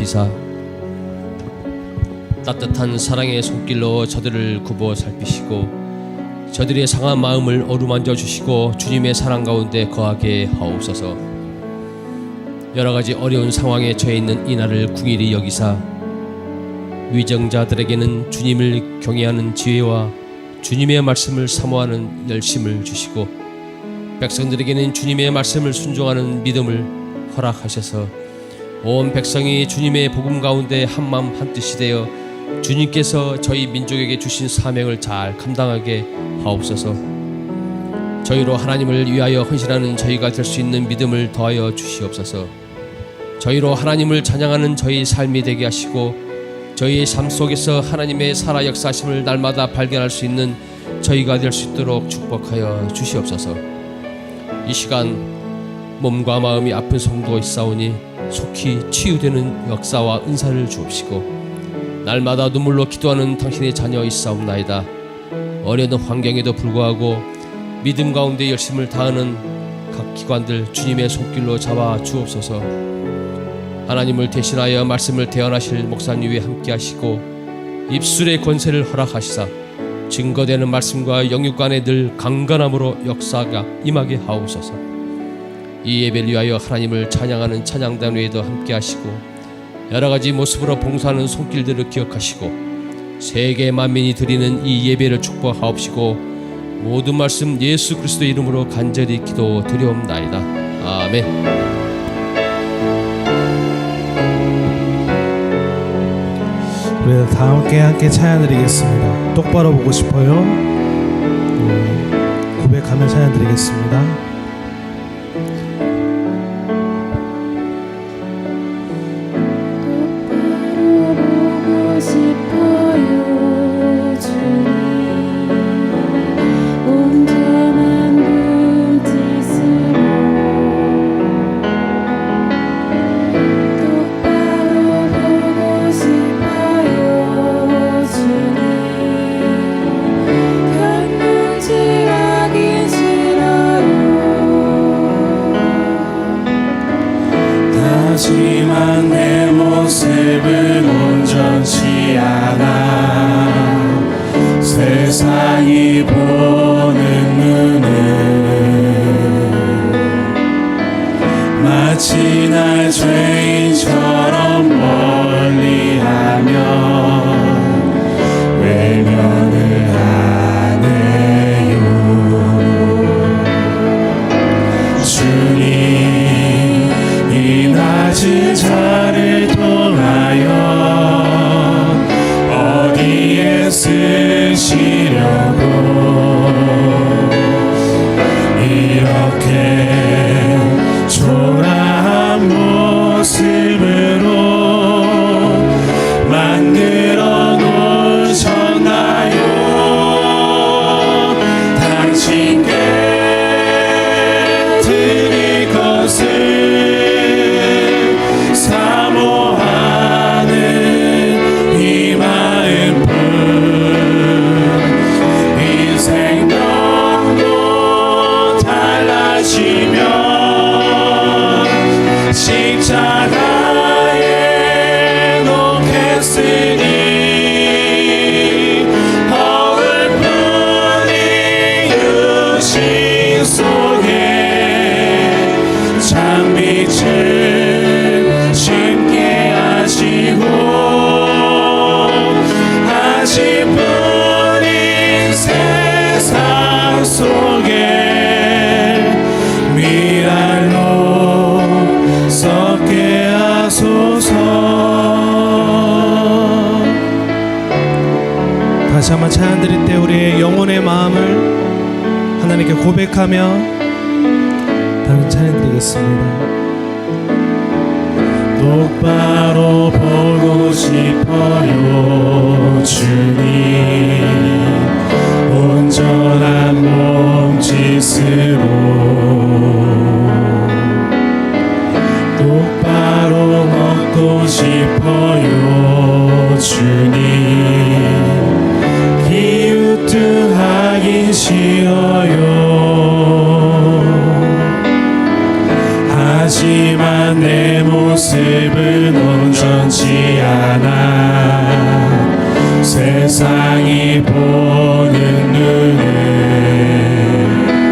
여기사 따뜻한 사랑의 손길로 저들을 굽어 살피시고 저들의 상한 마음을 어루만져 주시고 주님의 사랑 가운데 거하게 하옵소서. 여러가지 어려운 상황에 처해 있는 이날을 궁일이 여기사 위정자들에게는 주님을 경외하는 지혜와 주님의 말씀을 사모하는 열심을 주시고 백성들에게는 주님의 말씀을 순종하는 믿음을 허락하셔서 온 백성이 주님의 복음 가운데 한마음 한뜻이 되어 주님께서 저희 민족에게 주신 사명을 잘 감당하게 하옵소서. 저희로 하나님을 위하여 헌신하는 저희가 될 수 있는 믿음을 더하여 주시옵소서. 저희로 하나님을 찬양하는 저희 삶이 되게 하시고 저희의 삶 속에서 하나님의 살아 역사심을 날마다 발견할 수 있는 저희가 될 수 있도록 축복하여 주시옵소서. 이 시간 몸과 마음이 아픈 성도가 있사오니 속히 치유되는 역사와 은사를 주옵시고 날마다 눈물로 기도하는 당신의 자녀 있사옵나이다. 어려운 환경에도 불구하고 믿음 가운데 열심을 다하는 각 기관들 주님의 손길로 잡아 주옵소서. 하나님을 대신하여 말씀을 대언하실 목사님 위에 함께 하시고 입술의 권세를 허락하시사 증거되는 말씀과 영육간에 늘 강건함으로 역사가 임하게 하옵소서. 이 예배를 위하여 하나님을 찬양하는 찬양단 위에도 함께 하시고 여러가지 모습으로 봉사하는 손길들을 기억하시고 세계 만민이 드리는 이 예배를 축복하옵시고 모든 말씀 예수 그리스도의 이름으로 간절히 기도드리옵나이다. 아멘. 우리 다 함께 찬양드리겠습니다. 똑바로 보고 싶어요. 고백하며 찬양드리겠습니다. 하지만 내 모습은 온전치 않아 세상이 보는 눈은 마치 날 죄인처럼 멀리하며 외면을 하네요. 주님 이 낮은 자를 통하여 어디에 쓰시려고 이렇게 초라한 모습으로 만들어 놓으셨나요? 당신께 드릴 것을 사모하는 이 마음뿐 인생 너무 달라지면 십자가에 놓겠으니 허울뿐인 육신 속에 찬빛을 심게 하시고 아직뿐인 세상 속에 미랄로 썩게 하소서. 다시 한번 찬양 드릴 때 우리의 영혼의 마음을 하나님께 고백하며 다시 찬양 드리겠습니다. 똑바로 보고 싶어요. 주님 온전한 몸짓으로 똑바로 걷고 싶어요. 주님 기우뚱하긴 싫어요. 하지만 내 모습은 온전치 변치 않아 세상이 보는 눈에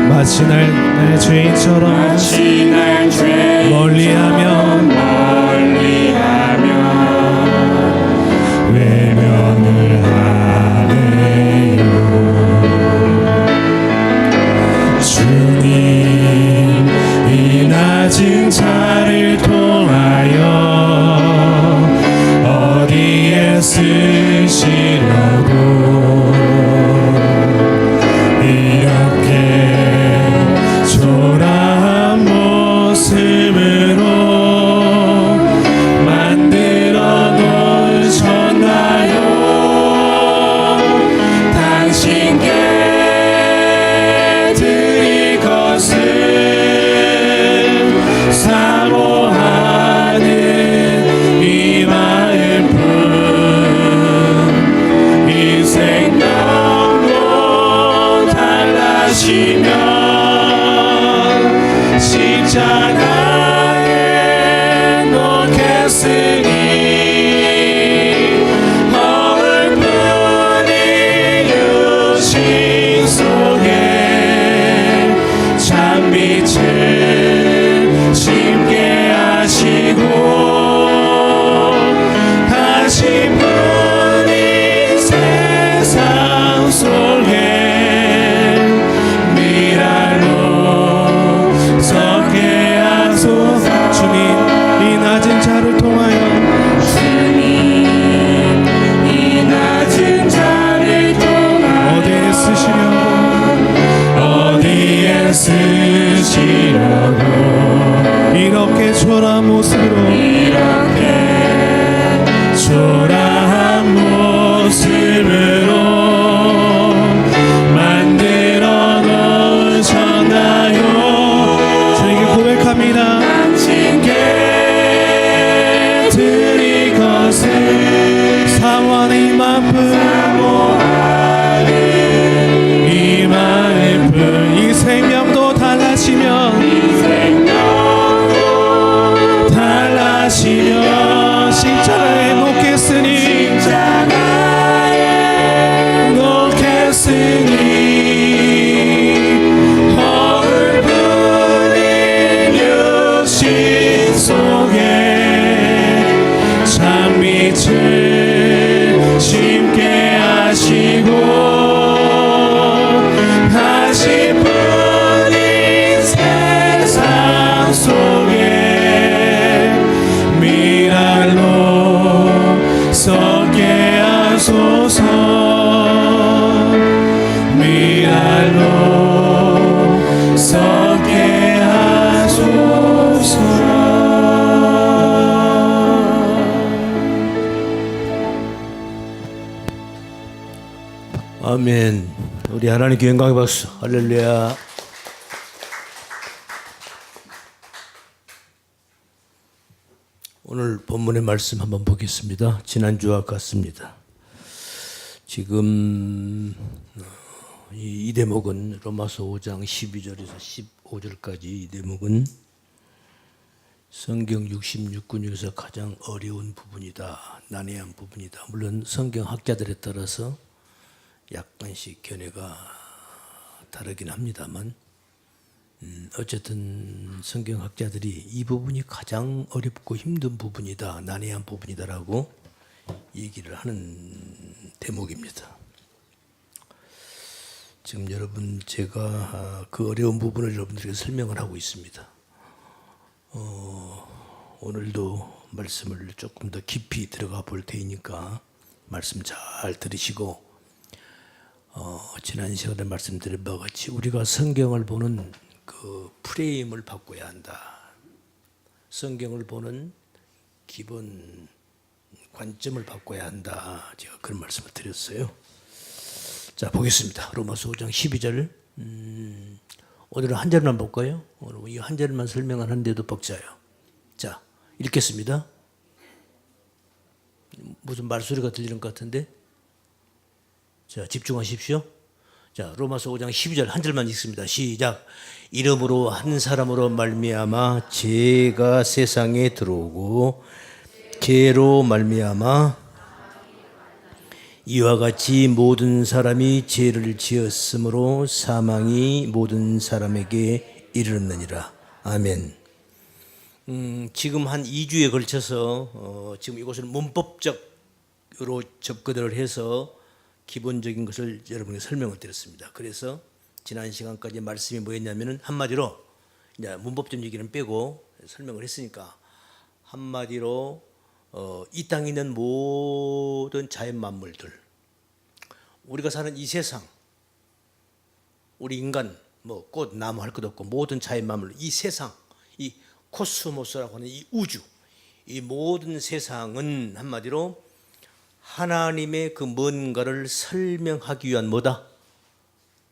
마치 나의 죄인처럼 마치 날 죄 멀리하며 외면을 하네요. 주님 이 낮은 자를 통하여 어디에 쓰시려고 이렇게 초라한 모습으로 만들어 놓으셨나요? 당신께 드릴 것을 사모하는 이 마음뿐 이 생명도 달라지면 십자가에 놓겠으니 허울 뿐인 유신 속에 찬빛을 심게 하시고 다시 뿐인 세상 속에 미랄로 섞게 하소서. 주님 이 낮은 자를 통하여 이 낮은 자를 통하여 어디에 쓰시려고 어디에 쓰시려고 이렇게 초라한 모습으로 이렇게 초라한 모습으로 만들어 놓으셨나요? 저에게 고백합니다. 당신께 드릴 것을 사모하는 이 마음뿐 이 마음뿐 이 생명도 달라지면 달라지며 십자가에 놓겠으니 십자가에 놓겠으니 허울 뿐인 육신 속에 찬빛을 심게 하시고 다시 뿐인 세상 속에 미랄로 섞게 하소서. 미랄로 섞게 하소서. 아멘. 우리 하나님께 영광의 박수. 할렐루야. 오늘 본문의 말씀 한번 보겠습니다. 지난주와 같습니다. 지금 이 대목은 로마서 5장 12절에서 15절까지 이 대목은 성경 66권 중에서 가장 어려운 부분이다. 난해한 부분이다. 물론 성경 학자들에 따라서 약간씩 견해가 다르긴 합니다만 어쨌든 성경학자들이 이 부분이 가장 어렵고 힘든 부분이다, 난해한 부분이다라고 얘기를 하는 대목입니다. 지금 여러분 제가 그 어려운 부분을 여러분들에게 설명을 하고 있습니다. 오늘도 말씀을 조금 더 깊이 들어가 볼 테니까 말씀 잘 들으시고 지난 시간에 말씀드린 바와 같이 우리가 성경을 보는 그 프레임을 바꿔야 한다. 성경을 보는 기본 관점을 바꿔야 한다. 제가 그런 말씀을 드렸어요. 자, 보겠습니다. 로마서 5장 12절. 오늘은 한 절만 볼까요? 오늘 이 한 절만 설명하는데도 벅차요. 자, 읽겠습니다. 무슨 말소리가 들리는 것 같은데? 자, 집중하십시오. 자, 로마서 5장 12절 한 절만 읽습니다. 시작. 이름으로 한 사람으로 말미암아 죄가 세상에 들어오고 죄로 말미암아 이와 같이 모든 사람이 죄를 지었으므로 사망이 모든 사람에게 이르렀느니라. 아멘. 지금 한 2주에 걸쳐서 지금 이것을 문법적으로 접근을 해서 기본적인 것을 여러분에게 설명을 드렸습니다. 그래서 지난 시간까지 말씀이 뭐였냐면은 한마디로 이제 문법적 얘기는 빼고 설명을 했으니까 한마디로 이 땅에 있는 모든 자연 만물들, 우리가 사는 이 세상, 우리 인간, 뭐 꽃, 나무 할 것도 없고 모든 자연 만물, 이 세상, 이 코스모스라고 하는 이 우주, 이 모든 세상은 한마디로 하나님의 그 뭔가를 설명하기 위한 뭐다?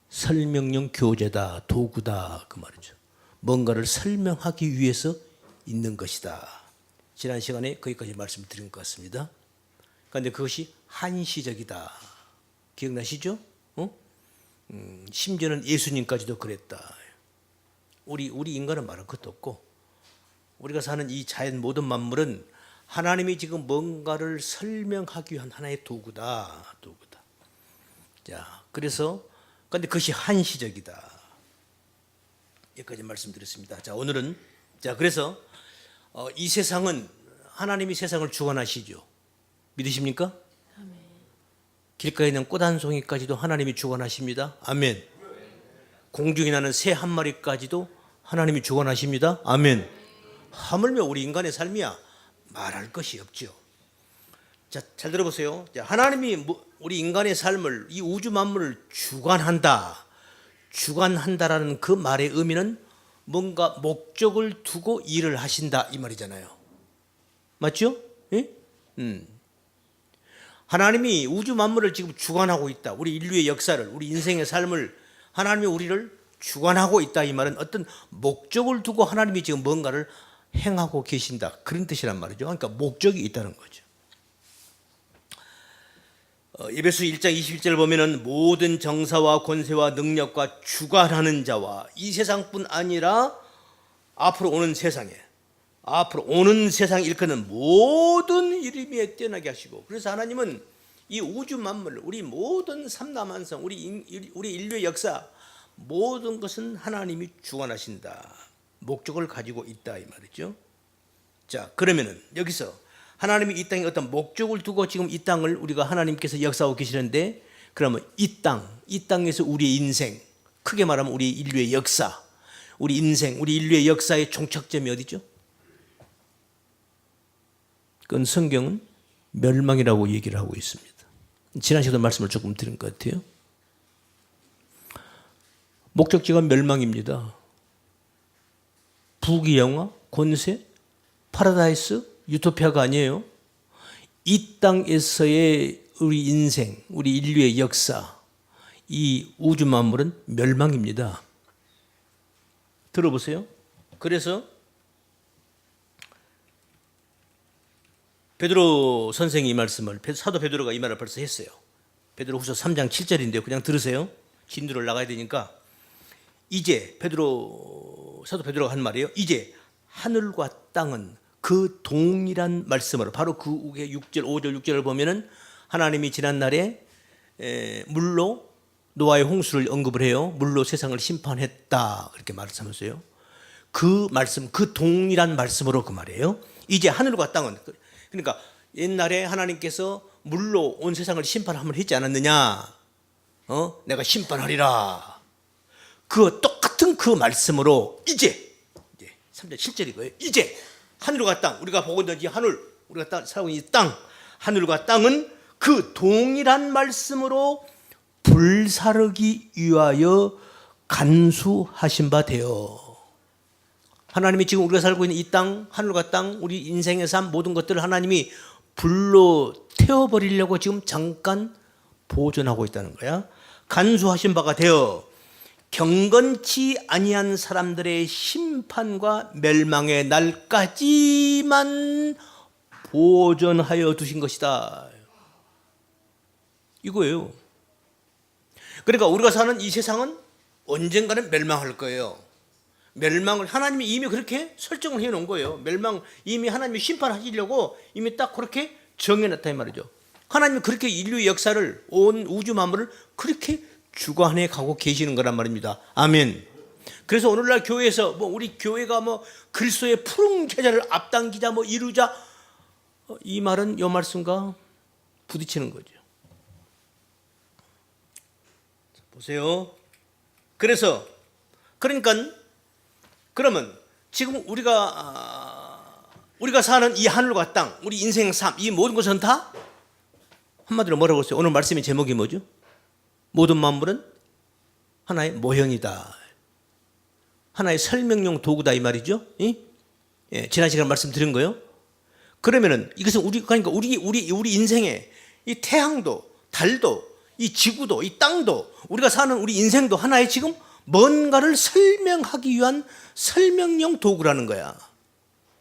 설명용 교재다, 도구다, 그 말이죠. 뭔가를 설명하기 위해서 있는 것이다. 지난 시간에 거기까지 말씀드린 것 같습니다. 그런데 그것이 한시적이다. 기억나시죠? 심지어는 예수님까지도 그랬다. 우리 인간은 말할 것도 없고 우리가 사는 이 자연 모든 만물은 하나님이 지금 뭔가를 설명하기 위한 하나의 도구다. 자, 그래서 그런데 그것이 한시적이다. 여기까지 말씀드렸습니다. 자, 오늘은 그래서 이 세상은 하나님이 세상을 주관하시죠. 믿으십니까? 아멘. 길가에 있는 꽃 한 송이까지도 하나님이 주관하십니다. 아멘. 공중에 나는 새 한 마리까지도 하나님이 주관하십니다. 아멘. 하물며 우리 인간의 삶이야 말할 것이 없죠. 자, 잘 들어보세요. 자, 하나님이 우리 인간의 삶을, 이 우주 만물을 주관한다라는 그 말의 의미는 뭔가 목적을 두고 일을 하신다 이 말이잖아요. 맞죠? 예? 하나님이 우주 만물을 지금 주관하고 있다. 우리 인류의 역사를, 우리 인생의 삶을 하나님이 우리를 주관하고 있다 이 말은 어떤 목적을 두고 하나님이 지금 뭔가를 행하고 계신다 그런 뜻이란 말이죠. 그러니까 목적이 있다는 거죠. 에베소 1장 21절을 보면은 모든 정사와 권세와 능력과 주관하는 자와 이 세상뿐 아니라 앞으로 오는 세상에 일컫는 모든 이름에 뛰어나게 하시고, 그래서 하나님은 이 우주 만물, 우리 모든 삼남한성, 우리 인류의 역사 모든 것은 하나님이 주관하신다. 목적을 가지고 있다 이 말이죠. 자, 그러면은 여기서 하나님이 이 땅에 어떤 목적을 두고 지금 이 땅을 우리가 하나님께서 역사하고 계시는데, 그러면 이 땅에서 우리의 인생, 크게 말하면 우리 인류의 역사, 우리 인생, 우리 인류의 역사의 종착점이 어디죠? 그건 성경은 멸망이라고 얘기를 하고 있습니다. 지난 시간에 말씀을 조금 드린 것 같아요. 목적지가 멸망입니다. 부귀영화, 권세, 파라다이스, 유토피아가 아니에요. 이 땅에서의 우리 인생, 우리 인류의 역사, 이 우주 만물은 멸망입니다. 들어보세요. 그래서 베드로 선생이 이 말씀을, 사도 베드로가 이 말을 벌써 했어요. 베드로후서 3장 7절인데요. 그냥 들으세요. 진도를 나가야 되니까. 이제 사도 베드로가 한 말이에요. 이제 하늘과 땅은 그 동일한 말씀으로, 바로 그 후에 6절, 5절, 6절을 보면은 하나님이 지난날에 물로 노아의 홍수를 언급을 해요. 물로 세상을 심판했다 그렇게 말씀하면서요. 그 말씀, 그 동일한 말씀으로 그 말이에요. 이제 하늘과 땅은, 그러니까 옛날에 하나님께서 물로 온 세상을 심판함을 했지 않았느냐? 내가 심판하리라. 그 똑같은 그 말씀으로 이제 3절 7절이고요. 이제 하늘과 땅, 우리가 보고 있는 이 하늘, 우리가 살고 있는 이 땅, 하늘과 땅은 그 동일한 말씀으로 불사르기 위하여 간수하신 바 되어. 하나님이 지금 우리가 살고 있는 이 땅, 하늘과 땅, 우리 인생의 삶 모든 것들을 하나님이 불로 태워버리려고 지금 잠깐 보존하고 있다는 거야. 간수하신 바가 되어 경건치 아니한 사람들의 심판과 멸망의 날까지만 보존하여 두신 것이다. 이거예요. 그러니까 우리가 사는 이 세상은 언젠가는 멸망할 거예요. 멸망을 하나님이 이미 그렇게 설정을 해놓은 거예요. 멸망 이미 하나님이 심판하시려고 이미 딱 그렇게 정해놨다 이 말이죠. 하나님이 그렇게 인류의 역사를 온 우주 만물을 그렇게 주관해 가고 계시는 거란 말입니다. 아멘. 그래서 오늘날 교회에서 뭐 우리 교회가 뭐 그리스도의 푸른 계좌를 앞당기자 뭐 이루자 이 말은 요 말씀과 부딪히는 거죠. 보세요. 그래서 그러니까 그러면 지금 우리가 사는 이 하늘과 땅, 우리 인생 삶, 이 모든 것은 다 한마디로 뭐라고 했어요? 오늘 말씀의 제목이 뭐죠? 모든 만물은 하나의 모형이다. 하나의 설명용 도구다 이 말이죠. 예, 지난 시간 말씀드린 거요. 그러면은 이것은 그러니까 우리 인생에 이 태양도, 달도, 이 지구도, 이 땅도, 우리가 사는 우리 인생도 하나의 지금 뭔가를 설명하기 위한 설명용 도구라는 거야.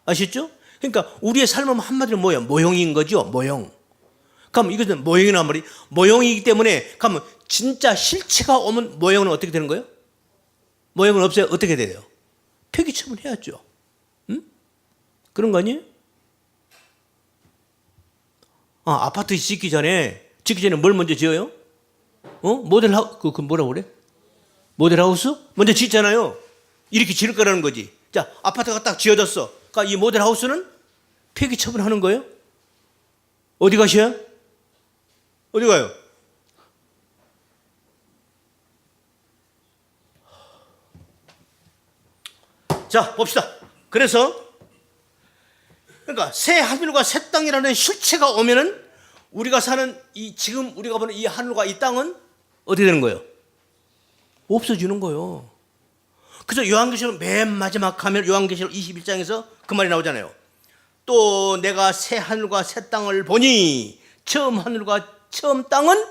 아시죠? 그러니까 우리의 삶은 한마디로 뭐야? 모형인 거죠. 모형. 그럼 이것은 모형이란 말이 모형이기 때문에 그러면 진짜 실체가 오면 모형은 어떻게 되는 거예요? 모형은 없어요. 어떻게 돼요? 폐기 처분해야죠. 응? 그런 거 아니에요? 아파트 짓기 전에 뭘 먼저 지어요? 그 뭐라고 그래? 모델하우스? 먼저 짓잖아요. 이렇게 지을 거라는 거지. 자, 아파트가 딱 지어졌어. 그러니까 이 모델하우스는 폐기 처분하는 거예요? 어디 가셔요? 어디 가요? 자, 봅시다. 그래서 그러니까 새 하늘과 새 땅이라는 실체가 오면은 우리가 사는 지금 우리가 보는 이 하늘과 이 땅은 어떻게 되는 거예요? 없어지는 거예요. 그래서 요한계시록 맨 마지막 가면 요한계시록 21장에서 그 말이 나오잖아요. 또 내가 새 하늘과 새 땅을 보니 처음 하늘과 처음 땅은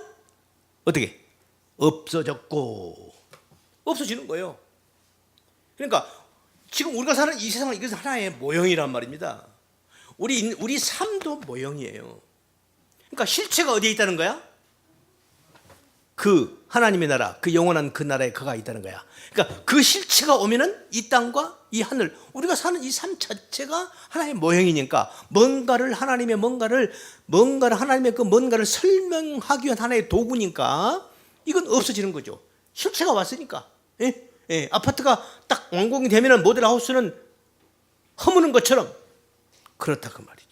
어떻게? 없어졌고. 없어지는 거예요. 그러니까 지금 우리가 사는 이 세상은 이것은 하나의 모형이란 말입니다. 우리 삶도 모형이에요. 그러니까 실체가 어디에 있다는 거야? 그 하나님의 나라, 그 영원한 그 나라에 그가 있다는 거야. 그러니까 그 실체가 오면은 이 땅과 이 하늘, 우리가 사는 이 삶 자체가 하나의 모형이니까 뭔가를 하나님의 하나님의 그 뭔가를 설명하기 위한 하나의 도구니까 이건 없어지는 거죠. 실체가 왔으니까. 예? 예, 아파트가 딱 완공이 되면은 모델하우스는 허무는 것처럼 그렇다 그 말이죠.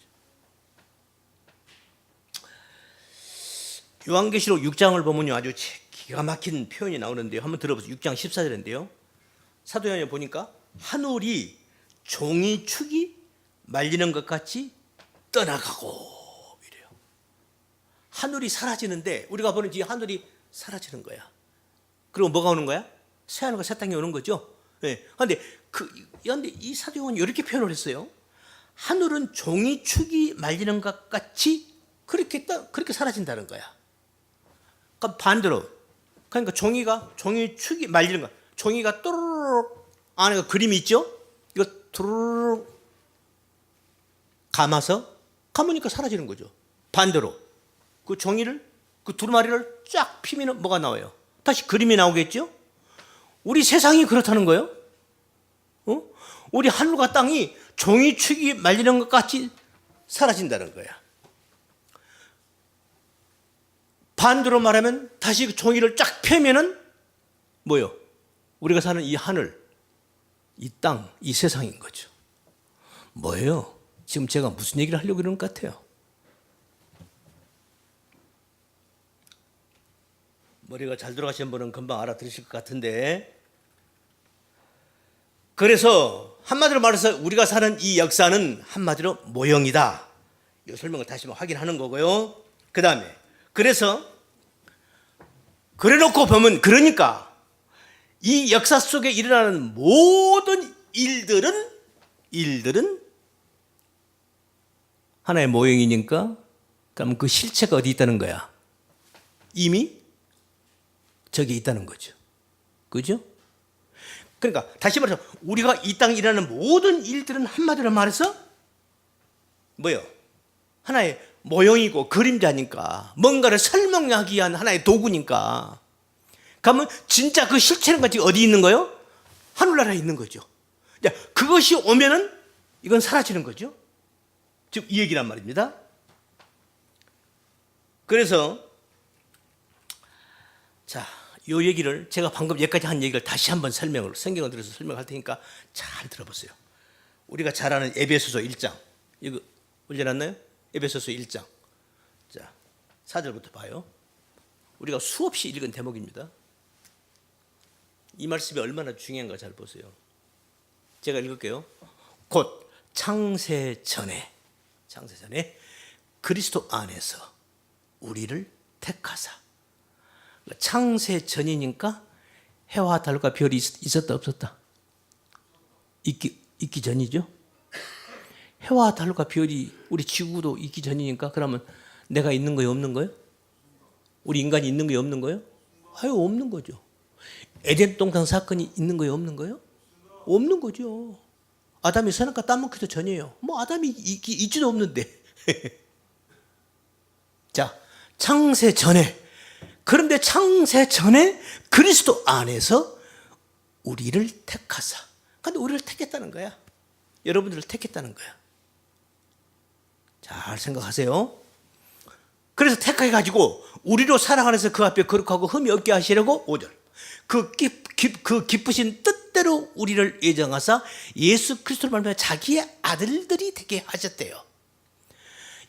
요한계시록 6장을 보면요 아주 기가 막힌 표현이 나오는데요. 한번 들어보세요. 6장 14절인데요. 사도 요한에 보니까 하늘이 종이축이 말리는 것 같이 떠나가고 이래요. 하늘이 사라지는데 우리가 보는 이 하늘이 사라지는 거야. 그리고 뭐가 오는 거야? 새 하늘과 새 땅이 오는 거죠. 예. 그런데 이 사도 요한이 이렇게 표현을 했어요. 하늘은 종이축이 말리는 것 같이 그렇게 사라진다는 거야. 그러니까 반대로, 그러니까 종이축이 말리는 거, 종이가 또르륵 안에 그림이 있죠? 이거 또르륵 감으니까 사라지는 거죠. 반대로 그 종이를 그 두루마리를 쫙 피면 뭐가 나와요? 다시 그림이 나오겠죠? 우리 세상이 그렇다는 거예요. 우리 하늘과 땅이 종이축이 말리는 것 같이 사라진다는 거야. 반대로 말하면 다시 그 종이를 쫙 펴면은 뭐요? 우리가 사는 이 하늘, 이 땅, 이 세상인 거죠. 뭐예요? 지금 제가 무슨 얘기를 하려고 그러는 것 같아요? 머리가 잘 들어가신 분은 금방 알아들으실 것 같은데, 그래서 한마디로 말해서 우리가 사는 이 역사는 한마디로 모형이다. 이 설명을 다시 한번 확인하는 거고요. 그 다음에 그래서 그래놓고 보면 그러니까 이 역사 속에 일어나는 모든 일들은 하나의 모형이니까 그럼 그 실체가 어디 있다는 거야? 이미 저기 있다는 거죠. 그죠? 그러니까 다시 말해서 우리가 이 땅에 일어나는 모든 일들은 한마디로 말해서 뭐예요? 하나의 모형이고 그림자니까 뭔가를 설명하기 위한 하나의 도구니까. 그러면 진짜 그 실체는 같이 어디 있는 거예요? 하늘나라에 있는 거죠. 자, 그것이 오면은 이건 사라지는 거죠. 지금 이 얘기란 말입니다. 그래서 자, 요 얘기를 제가 방금 여기까지 한 얘기를 다시 한번 성경을 들어서 설명할 테니까 잘 들어보세요. 우리가 잘 아는 에베소서 1장. 이거 올려놨나요? 에베소서 1장. 자, 4절부터 봐요. 우리가 수없이 읽은 대목입니다. 이 말씀이 얼마나 중요한가 잘 보세요. 제가 읽을게요. 곧 창세 전에 그리스도 안에서 우리를 택하사. 창세 전이니까 해와 달과 별이 있었다 없었다? 있기 전이죠. 해와 달과 별이 우리 지구도 있기 전이니까 그러면 내가 있는 거예요, 없는 거예요? 우리 인간이 있는 거예요, 없는 거예요? 아유, 없는 거죠. 에덴 동산 사건이 있는 거예요, 없는 거예요? 없는 거죠. 아담이 선악과 따먹기도 전이에요. 뭐 아담이 있지도 없는데. 자, 창세 전에. 그런데 창세 전에 그리스도 안에서 우리를 택하사. 근데 우리를 택했다는 거야. 여러분들을 택했다는 거야. 잘 생각하세요. 그래서 택해가지고 우리로 살아가면서 그 앞에 거룩하고 흠이 없게 하시려고 5절. 그 기쁘신 뜻대로 우리를 예정하사 예수 그리스도를 말미암아 자기의 아들들이 되게 하셨대요.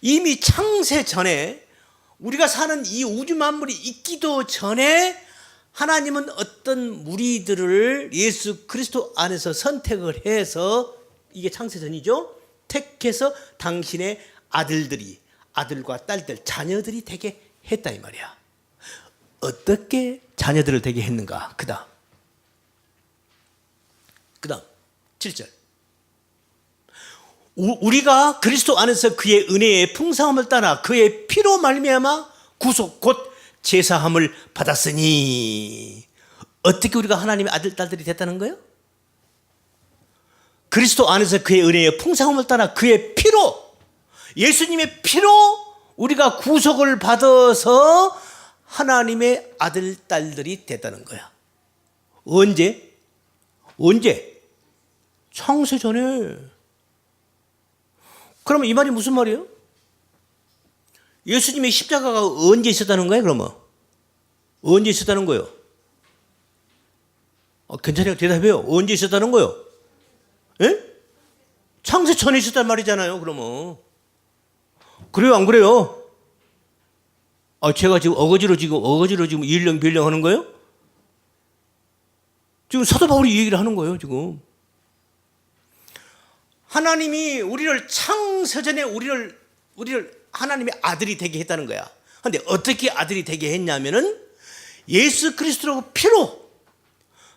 이미 창세 전에 우리가 사는 이 우주 만물이 있기도 전에 하나님은 어떤 무리들을 예수 그리스도 안에서 선택을 해서 이게 창세 전이죠. 택해서 당신의 아들과 딸들, 자녀들이 되게 했다 이 말이야. 어떻게 자녀들을 되게 했는가? 그 다음 7절. 우리가 그리스도 안에서 그의 은혜의 풍성함을 따라 그의 피로 말미암아 구속 곧 제사함을 받았으니. 어떻게 우리가 하나님의 아들 딸들이 됐다는 거예요? 그리스도 안에서 그의 은혜의 풍성함을 따라 그의 피로, 예수님의 피로 우리가 구속을 받아서 하나님의 아들 딸들이 됐다는 거야. 언제? 창세 전에. 그러면 이 말이 무슨 말이에요? 예수님의 십자가가 언제 있었다는 거예요? 그러면 언제 있었다는 거예요? 괜찮아요, 대답해요. 언제 있었다는 거예요? 예? 창세 전에 있었단 말이잖아요. 그러면 그래요, 안 그래요? 제가 지금 어거지로 지금 일령빌령 하는 거예요? 지금 사도 바울이 이 얘기를 하는 거예요, 지금. 하나님이 우리를 창세전에 우리를 하나님의 아들이 되게 했다는 거야. 그런데 어떻게 아들이 되게 했냐면은 예수 그리스도로 피로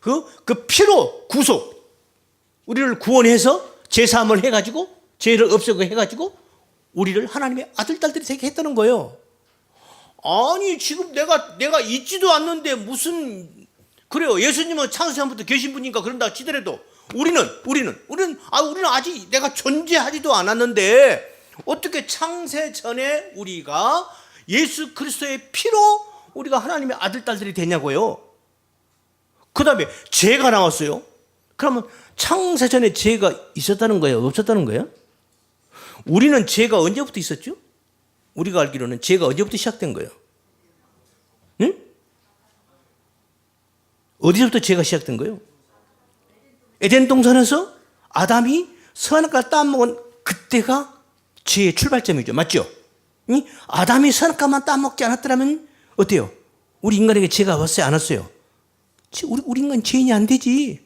그 피로 구속 우리를 구원해서 제사함을 해가지고 죄를 없애고 해가지고 우리를 하나님의 아들 딸들이 되게 했다는 거예요. 아니 지금 내가 있지도 않는데 무슨 그래요. 예수님은 창세전부터 계신 분이니까 그런다 치더라도 우리는 아직 내가 존재하지도 않았는데 어떻게 창세 전에 우리가 예수 그리스도의 피로 우리가 하나님의 아들 딸들이 되냐고요. 그 다음에 죄가 나왔어요. 그러면 창세 전에 죄가 있었다는 거예요, 없었다는 거예요? 우리는 죄가 언제부터 있었죠? 우리가 알기로는 죄가 언제부터 시작된 거예요? 응? 어디서부터 죄가 시작된 거예요? 에덴 동산에서 아담이 선악과를 따먹은 그때가 죄의 출발점이죠. 맞죠? 아담이 선악과만 따먹지 않았더라면 어때요? 우리 인간에게 죄가 왔어요, 안 왔어요? 우리 인간 죄인이 안 되지.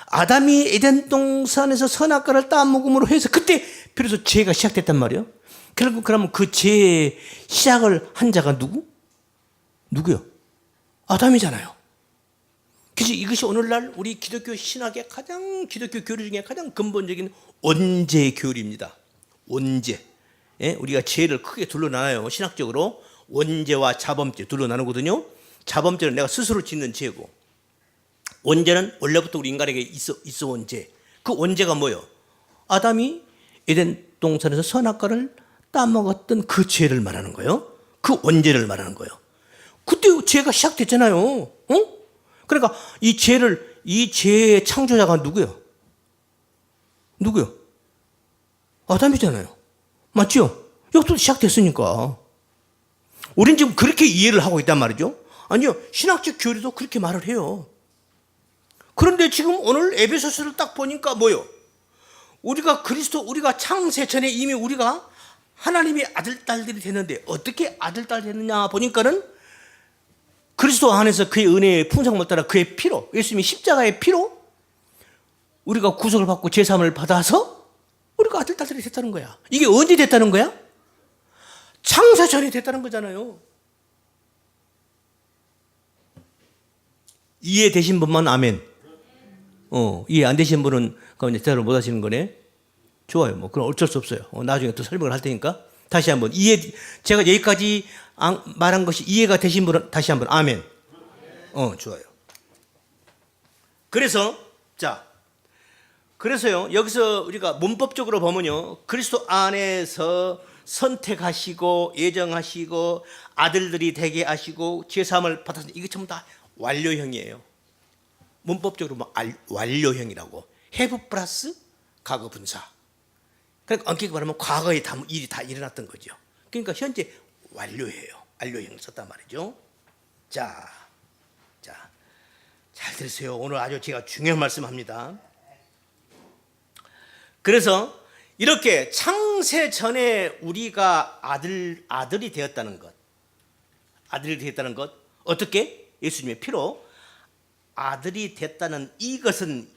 아담이 에덴 동산에서 선악과를 따먹음으로 해서 그때 비로소 죄가 시작됐단 말이에요. 결국 그러면 그 죄의 시작을 한 자가 누구요? 아담이잖아요. 그래서 이것이 오늘날 우리 기독교 신학의 기독교 교리 중에 가장 근본적인 원죄 교리입니다. 원죄. 예? 우리가 죄를 크게 둘로 나눠요. 신학적으로 원죄와 자범죄 둘로 나누거든요. 자범죄는 내가 스스로 짓는 죄고, 원죄는 원래부터 우리 인간에게 있어 온 죄. 그 원죄가 뭐예요? 아담이 에덴 동산에서 선악과를 따먹었던 그 죄를 말하는 거예요. 그 원죄를 말하는 거예요. 그때 죄가 시작됐잖아요. 그러니까 이 죄의 창조자가 누구예요? 누구요? 아담이잖아요. 맞죠? 여기서 시작됐으니까. 우린 지금 그렇게 이해를 하고 있단 말이죠. 아니요, 신학적 교리도 그렇게 말을 해요. 그런데 지금 오늘 에베소서를 딱 보니까 뭐요? 우리가 창세 전에 이미 우리가 하나님의 아들, 딸들이 됐는데 어떻게 아들, 딸 됐느냐 보니까는 그리스도 안에서 그의 은혜의 풍성함을 따라 그의 피로, 예수님이 십자가의 피로 우리가 구속을 받고 제사함을 받아서 우리가 아들, 딸들이 됐다는 거야. 이게 언제 됐다는 거야? 창세 전에 됐다는 거잖아요. 이해되신 분만 아멘. 이해 안 되신 분은 그럼 대답을 못 하시는 거네. 좋아요. 뭐 그럼 어쩔 수 없어요. 나중에 또 설명을 할 테니까 다시 한번 제가 여기까지 말한 것이 이해가 되신 분은 다시 한번 아멘. 좋아요. 그래서요 여기서 우리가 문법적으로 보면요 그리스도 안에서 선택하시고 예정하시고 아들들이 되게 하시고 제사함을 받았으니 이게 전부 다 완료형이에요. 문법적으로 뭐 완료형이라고. have 플러스 과거 분사. 그러니까 엄격히 말하면 과거에 일이 다 일어났던 거죠. 그러니까 현재 완료예요. 완료형을 썼단 말이죠. 자, 잘 들으세요. 오늘 아주 제가 중요한 말씀합니다. 그래서 이렇게 창세 전에 우리가 아들이 되었다는 것, 어떻게? 예수님의 피로 아들이 됐다는 이것은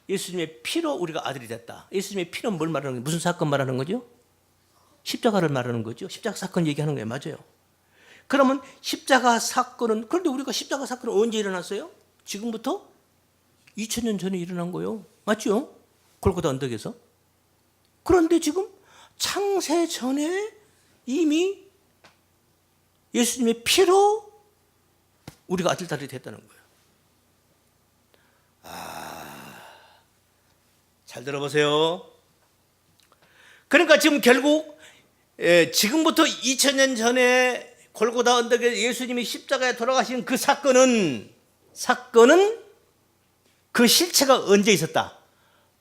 예수님의 피로 우리가 아들이 됐다. 예수님의 피는 뭘 말하는 거예요? 무슨 사건 말하는 거죠? 십자가를 말하는 거죠. 십자가 사건 얘기하는 거예요. 맞아요. 그러면 십자가 사건은, 그런데 우리가 십자가 사건은 언제 일어났어요? 지금부터 2000년 전에 일어난 거예요. 맞죠? 골고다 언덕에서. 그런데 지금 창세 전에 이미 예수님의 피로 우리가 아들, 딸이 됐다는 거예요. 잘 들어보세요. 그러니까 지금 결국 지금부터 2000년 전에 골고다 언덕에 예수님이 십자가에 돌아가신 그 사건은 그 실체가 언제 있었다?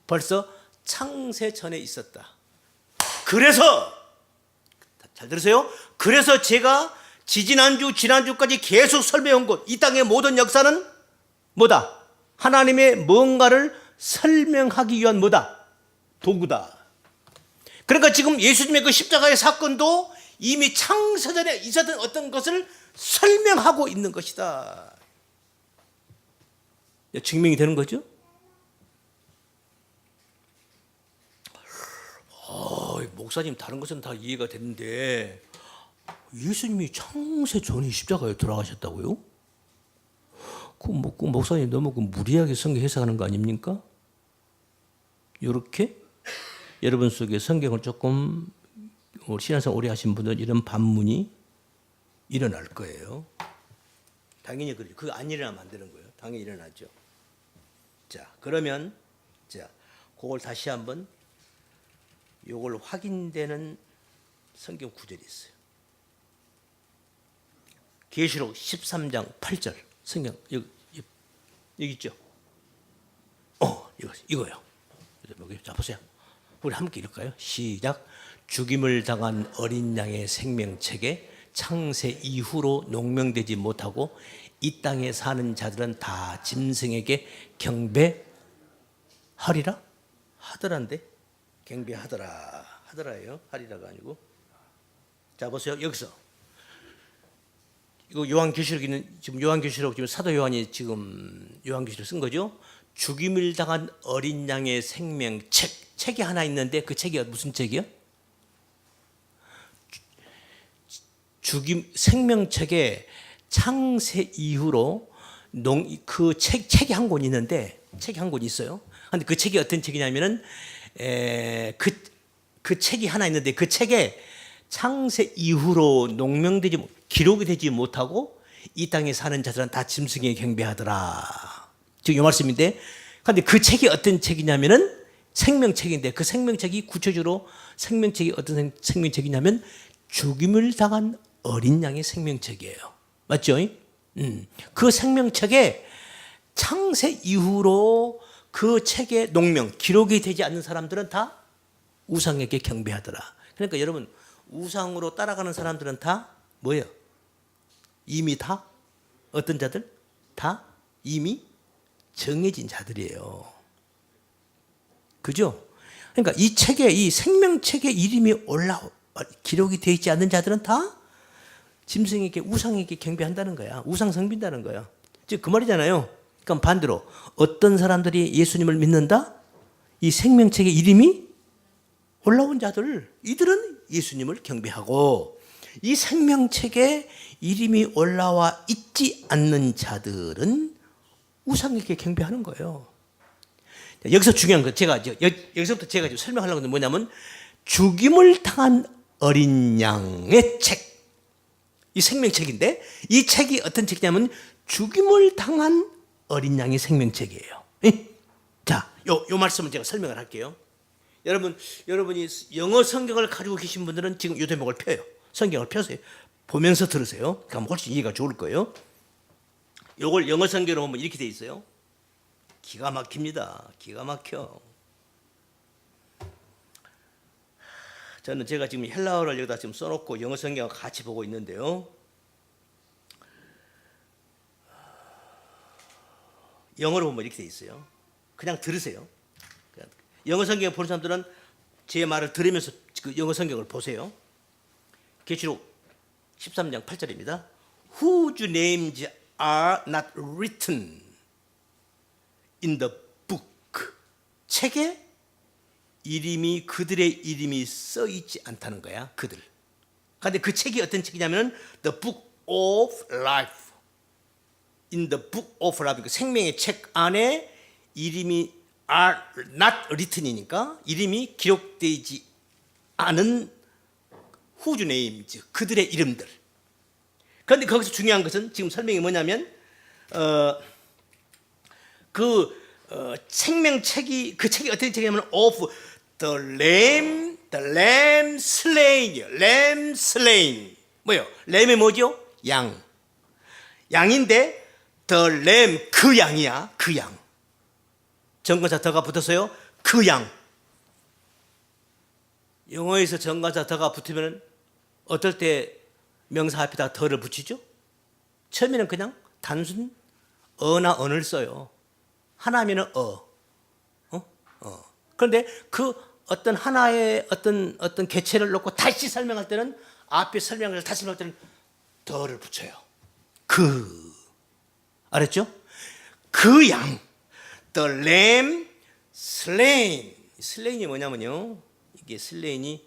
벌써 창세 전에 있었다. 그래서 잘 들으세요. 그래서 제가 지난주까지 계속 설명한 것, 이 땅의 모든 역사는 뭐다? 하나님의 뭔가를 설명하기 위한 뭐다? 도구다. 그러니까 지금 예수님의 그 십자가의 사건도 이미 창세전에 있었던 어떤 것을 설명하고 있는 것이다. 증명이 되는 거죠? 목사님 다른 것은 다 이해가 됐는데 예수님이 창세 전에 십자가에 돌아가셨다고요? 그 목사님 너무 무리하게 성경 해석하는 거 아닙니까? 이렇게 여러분 속에 성경을 조금 신앙생활 오래 하신 분들 이런 반문이 일어날 거예요. 당연히 그래요. 그거 안 일어나면 안 되는 거예요. 당연히 일어나죠. 자, 그러면 그걸 다시 한번 요걸 확인되는 성경 구절이 있어요. 계시록 13장 8절 성경 여기 있죠. 이거요. 자 보세요. 우리 함께 읽을까요? 시작. 죽임을 당한 어린 양의 생명책에 창세 이후로 농명되지 못하고 이 땅에 사는 자들은 다 짐승에게 경배하리라 하더란데 하더라예요. 하리라가 아니고. 자 보세요. 여기서 이거 요한계시록에는 지금 요한계시록 지금 사도 요한이 지금 요한계시록 쓴 거죠. 죽임을 당한 어린 양의 책이 하나 있는데 그 책이 무슨 책이요? 생명책에 창세 이후로 그 책이 한 권 있는데 책이 한 권 있어요. 근데 그 책이 어떤 책이냐면은 그 책이 하나 있는데 그 책에 창세 이후로 기록이 되지 못하고 이 땅에 사는 자들은 다 짐승에 경배하더라. 지금 이 말씀인데, 근데 그 책이 어떤 책이냐면은 생명책인데 그 생명책이 구체적으로 생명책이 어떤 생명책이냐면 죽임을 당한 어린 양의 생명책이에요. 맞죠? 그 생명책에 창세 이후로 그 책의 농명, 기록이 되지 않는 사람들은 다 우상에게 경배하더라. 그러니까 여러분, 우상으로 따라가는 사람들은 다 뭐예요? 이미 다 어떤 자들? 다 이미 정해진 자들이에요. 그죠? 그러니까 이 책에, 이 생명책에 이름이 기록이 되어 있지 않는 자들은 다 짐승에게, 우상에게 경배한다는 거야. 우상 섬긴다는 거야. 즉 그 말이잖아요. 그럼 반대로 어떤 사람들이 예수님을 믿는다? 이 생명책에 이름이 올라온 자들, 이들은 예수님을 경배하고, 이 생명책에 이름이 올라와 있지 않는 자들은 우상에게 경배하는 거예요. 여기서 중요한 거, 여기서부터 제가 지금 설명하려고 하는 건 뭐냐면, 죽임을 당한 어린 양의 책, 이 생명책인데, 이 책이 어떤 책이냐면 죽임을 당한 어린 양의 생명책이에요. 자, 요 말씀을 제가 설명을 할게요. 여러분이 영어 성경을 가지고 계신 분들은 지금 이 대목을 펴요. 성경을 펴세요. 보면서 들으세요. 그럼 훨씬 이해가 좋을 거예요. 요걸 영어 성경으로 보면 이렇게 돼 있어요. 기가 막힙니다. 기가 막혀. 저는 제가 지금 헬라어를 여기다 지금 써놓고 영어 성경을 같이 보고 있는데요. 영어로 보면 이렇게 돼 있어요. 그냥 들으세요. 영어 성경을 보는 사람들은 제 말을 들으면서 그 영어 성경을 보세요. 계시록 13장 8절입니다. Whose names are not written in the book. 책에 그들의 이름이 써 있지 않다는 거야. 그들. 그런데 그 책이 어떤 책이냐면 The Book of Life. In the Book of Life. 생명의 책 안에 이름이 are not written이니까 이름이 기록되지 않은 whose names, 그들의 이름들. 그런데 거기서 중요한 것은 지금 설명이 뭐냐면 생명책이, 그 책이 어떤 책이냐면 of the lamb slain. lamb slain. 뭐요? 램이 뭐죠? 양. 양인데 the lamb, 그 양이야. 그 양. 정관사 더가 붙었어요. 그 양. 영어에서 정관사 더가 붙으면 어떨 때 명사 앞에다 더를 붙이죠? 처음에는 그냥 단순 어나 언을 써요. 하나면은 그런데 그 어떤 하나의 어떤 개체를 놓고 다시 설명할 때는 앞에 설명을 다시 설명할 때는 더를 붙여요. 알았죠? 그 양. The lamb slain. slain이 뭐냐면요. 이게 slain이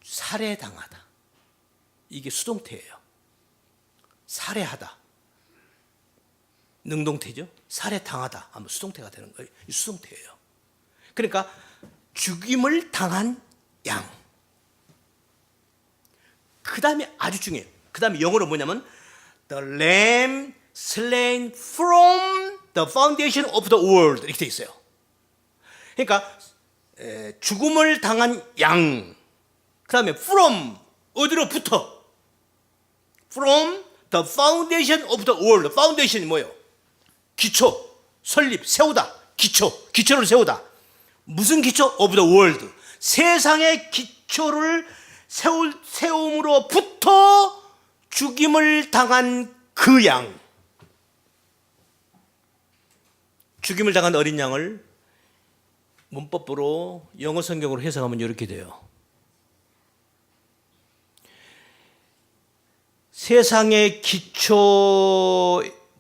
살해당하다. 이게 수동태예요. 살해하다. 능동태죠. 살해당하다 하면 수동태가 되는 거예요. 이 수동태예요. 그러니까 죽임을 당한 양. 그 다음에 아주 중요해요. 그 다음에 영어로 뭐냐면 The lamb slain from the foundation of the world 이렇게 돼 있어요. 그러니까 죽음을 당한 양. 그 다음에 from 어디로부터? From the foundation of the world. foundation이 뭐예요? 기초, 설립, 세우다. 기초를 세우다. 무슨 기초? of the world. 세상의 기초를 세움으로부터 죽임을 당한 그 양. 죽임을 당한 어린 양을 문법으로 영어 성경으로 해석하면 이렇게 돼요. 세상의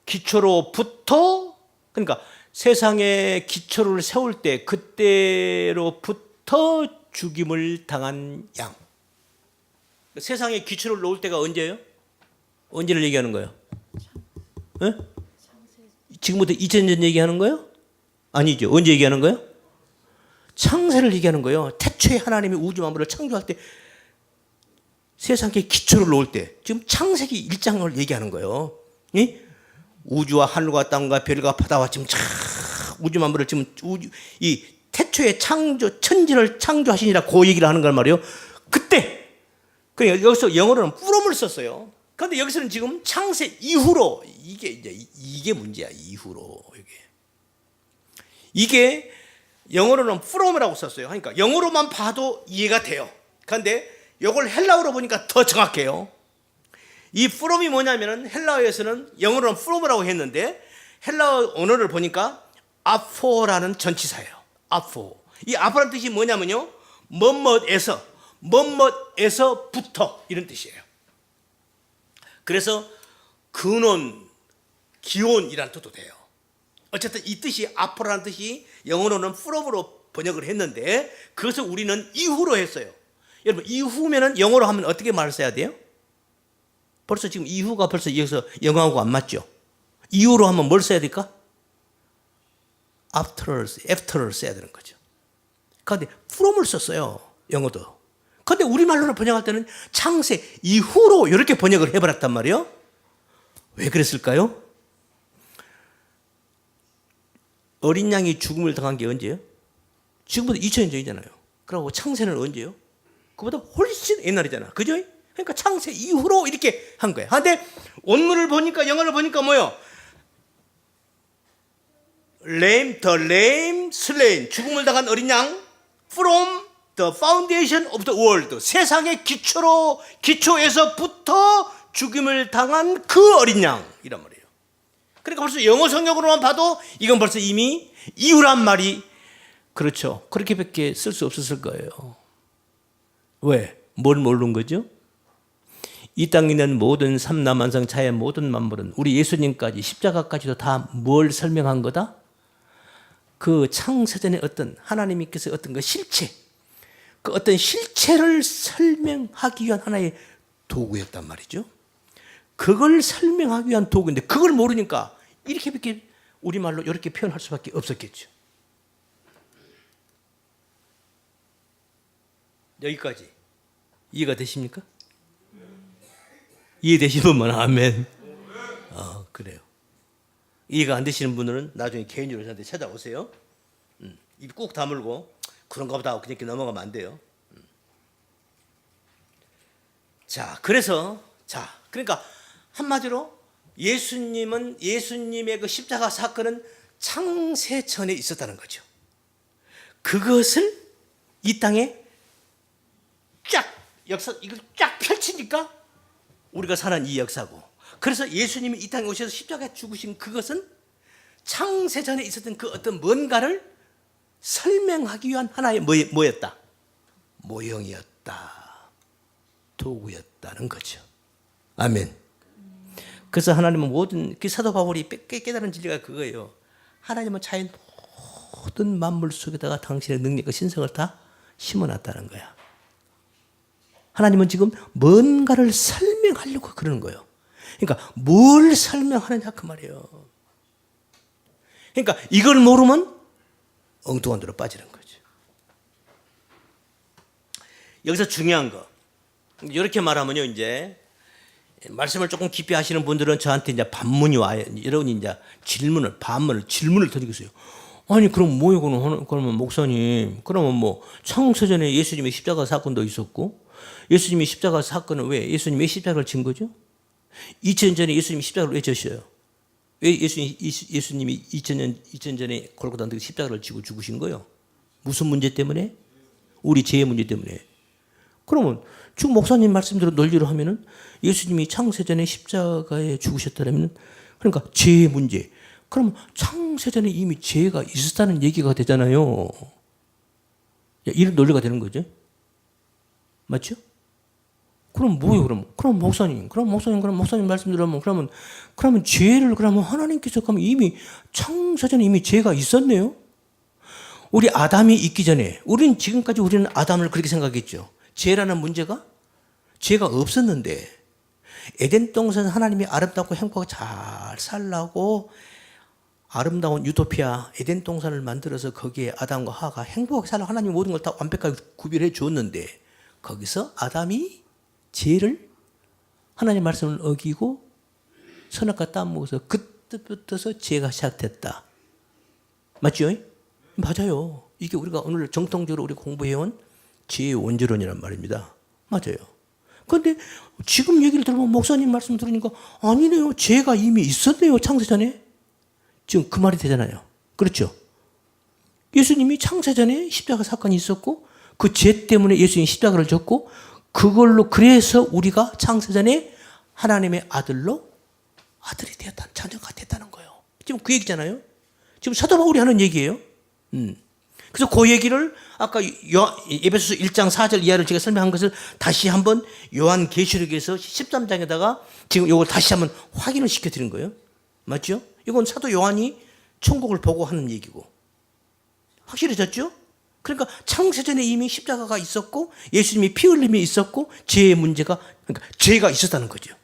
기초로부터, 그러니까 세상의 기초를 세울 때 그때로부터 죽임을 당한 양. 세상의 기초를 놓을 때가 언제예요? 언제를 얘기하는 거예요? 네? 지금부터 2000년 얘기하는 거예요? 아니죠. 언제 얘기하는 거예요? 창세를 얘기하는 거예요. 태초에 하나님이 우주 만물을 창조할 때 세상의 기초를 놓을 때, 지금 창세기 1장을 얘기하는 거예요. 예? 우주와 하늘과 땅과 별과 바다와 지금 우주 만물을 지금 이 태초의 천지를 창조하시니라 그 얘기를 하는 걸 말이에요. 그때, 그러니까 여기서 영어로는 from을 썼어요. 그런데 여기서는 지금 창세 이후로, 이게 문제야. 이후로 이게 영어로는 from이라고 썼어요. 그러니까 영어로만 봐도 이해가 돼요. 그런데 이걸 헬라어로 보니까 더 정확해요. 이 from이 뭐냐면은 헬라어에서는 영어로는 from이라고 했는데 헬라어 언어를 보니까 아포라는 전치사예요. 아포. 이 아포라는 뜻이 뭐냐면요, 뭐뭐에서부터 이런 뜻이에요. 그래서 근원, 기원이라는 뜻도 돼요. 어쨌든 이 뜻이 아포라는 뜻이 영어로는 from으로 번역을 했는데 그것을 우리는 이후로 했어요. 여러분, 이후면은 영어로 하면 어떻게 말을 써야 돼요? 벌써 지금 이후가 벌써 여기서 영어하고 안 맞죠? 이후로 하면 뭘 써야 될까? after를 써야 되는 거죠. 그런데 from을 썼어요, 영어도. 그런데 우리말로는 번역할 때는 창세 이후로 이렇게 번역을 해버렸단 말이에요. 왜 그랬을까요? 어린 양이 죽음을 당한 게 언제예요? 지금부터 2000년 전이잖아요. 그리고 창세는 언제예요? 그보다 훨씬 옛날이잖아. 그죠? 그러니까 창세 이후로 이렇게 한 거예요. 그런데 원문을 보니까, 영어를 보니까 뭐예요? the lamb slain, 죽음을 당한 어린 양, from the foundation of the world, 세상의 기초에서부터 죽임을 당한 그 어린 양이란 말이에요. 그러니까 벌써 영어 성경으로만 봐도 이건 벌써 이미 이후란 말이, 그렇죠, 그렇게밖에 쓸 수 없었을 거예요. 왜? 뭘 모르는 거죠? 이 땅에 있는 모든 삼라만상 차의 모든 만물은 우리 예수님까지 십자가까지도 다 뭘 설명한 거다? 그 창세전의 어떤 하나님께서 어떤 그 실체, 그 어떤 실체를 설명하기 위한 하나의 도구였단 말이죠. 그걸 설명하기 위한 도구인데 그걸 모르니까 이렇게밖에 우리말로 이렇게 표현할 수밖에 없었겠죠. 여기까지 이해가 되십니까? 이해되시는 분은 아멘. 그래요. 이해가 안 되시는 분들은 나중에 개인적으로 저한테 찾아오세요. 입 꾹 다물고 그런가 보다 하고 그냥 이렇게 넘어가면 안 돼요. 자, 그러니까 한마디로 예수님의 그 십자가 사건은 창세 전에 있었다는 거죠. 그것을 이 땅에 이걸 쫙 펼치니까 우리가 사는 이 역사고, 그래서 예수님이 이 땅에 오셔서 십자가에 죽으신 그것은 창세 전에 있었던 그 어떤 뭔가를 설명하기 위한 하나의 뭐였다? 모형이었다, 도구였다는 거죠. 아멘. 그래서 하나님은 모든, 그 사도 바울이 깨달은 진리가 그거예요. 하나님은 자연 모든 만물 속에다가 당신의 능력과 신성을 다 심어놨다는 거야. 하나님은 지금 뭔가를 설명하려고 그러는 거예요. 그러니까 뭘 설명하느냐 그 말이에요. 그러니까 이걸 모르면 엉뚱한 데로 빠지는 거죠. 여기서 중요한 거, 이렇게 말하면요, 이제 말씀을 조금 깊이 하시는 분들은 저한테 이제 반문이 와요. 여러분이 이제 질문을 드리겠어요. 아니 그럼 뭐예요? 그러면 목사님, 그러면 뭐 창세전에 예수님의 십자가 사건도 있었고, 예수님이 십자가 사건은 왜 예수님이 십자가를 진 거죠? 2000년 전에 예수님이 십자가를 왜 졌어요? 왜 예수님이 2000년 전에 골고다 언덕에 십자가를 지고 죽으신 거예요? 무슨 문제 때문에? 우리 죄의 문제 때문에. 그러면 지금 목사님 말씀대로 논리로 하면은 예수님이 창세전에 십자가에 죽으셨다면, 그러니까 죄의 문제, 그럼 창세전에 이미 죄가 있었다는 얘기가 되잖아요. 이런 논리가 되는 거죠. 맞죠? 그럼 뭐예요, 그럼 목사님 말씀대로 하면, 그러면 죄를, 그러면 하나님께서 그러면 이미 창세전에 이미 죄가 있었네요? 우리 아담이 있기 전에, 지금까지 우리는 아담을 그렇게 생각했죠. 죄라는 문제가, 죄가 없었는데, 에덴 동산 하나님이 아름답고 행복하고 잘 살라고 아름다운 유토피아 에덴 동산을 만들어서 거기에 아담과 하와가 행복하게 살라고 하나님이 모든 걸 다 완벽하게 구별해 주었는데, 거기서 아담이 죄를, 하나님 말씀을 어기고 선악과 따먹어서 그때부터 죄가 시작됐다. 맞죠? 맞아요. 이게 우리가 오늘 정통적으로 우리 공부해온 죄의 원죄론이란 말입니다. 맞아요. 그런데 지금 얘기를 들으면, 목사님 말씀 들으니까 아니네요, 죄가 이미 있었네요, 창세전에. 지금 그 말이 되잖아요. 그렇죠? 예수님이 창세전에 십자가 사건이 있었고 그 죄 때문에 예수님이 십자가를 졌고 그걸로 그래서 우리가 창세전에 하나님의 아들이 되었다, 자녀가 됐다는 거예요. 지금 그 얘기잖아요. 지금 사도 바울이 하는 얘기예요. 그래서 그 얘기를 아까 에베소서 1장 4절 이하를 제가 설명한 것을 다시 한번 요한계시록에서 13장에다가 지금 이걸 다시 한번 확인을 시켜드린 거예요. 맞죠? 이건 사도 요한이 천국을 보고 하는 얘기고 확실해졌죠? 그러니까 창세전에 이미 십자가가 있었고 예수님이 피 흘림이 있었고 죄의 문제가 그러니까 죄가 있었다는 거죠.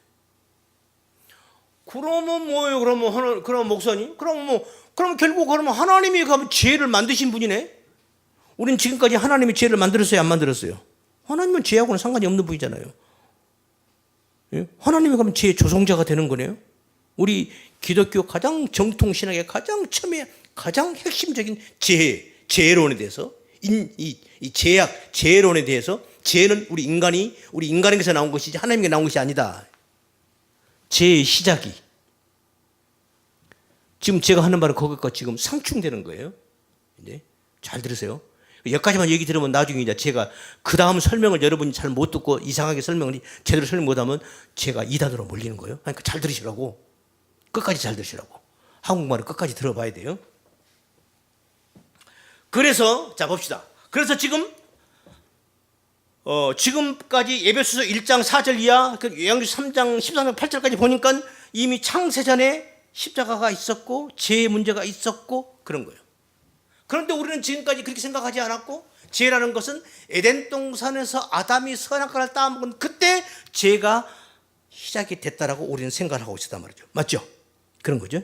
그러면 뭐예요? 그럼 목사님? 그럼 결국 하나님이 죄를 만드신 분이네? 우리는 지금까지 하나님이 죄를 만들었어요? 안 만들었어요? 하나님은 죄하고는 상관이 없는 분이잖아요. 예? 하나님이 그러면 죄의 조성자가 되는 거네요? 우리 기독교 가장 정통신학의 가장 처음에 가장 핵심적인 죄론에 대해서 이 죄론에 대해서 죄는 우리 인간에게서 나온 것이지 하나님께 나온 것이 아니다. 죄의 시작이 지금 제가 하는 말은 그것과 지금 상충되는 거예요. 네? 잘 들으세요. 여기까지만 얘기 들으면 나중에 이제 제가 그 다음 설명을 여러분이 잘 못 듣고 이상하게 설명을 제대로 설명 못하면 제가 이단으로 몰리는 거예요. 그러니까 잘 들으시라고. 끝까지 잘 들으시라고. 한국말을 끝까지 들어봐야 돼요. 그래서 자 봅시다. 그래서 지금까지 에베소서 1장 4절 이하 요한계시록 3장 13장 8절까지 보니까 이미 창세전에 십자가가 있었고 죄의 문제가 있었고 그런 거예요. 그런데 우리는 지금까지 그렇게 생각하지 않았고 죄라는 것은 에덴 동산에서 아담이 선악과를 따먹은 그때 죄가 시작이 됐다라고 우리는 생각을 하고 있었단 말이죠. 맞죠? 그런 거죠.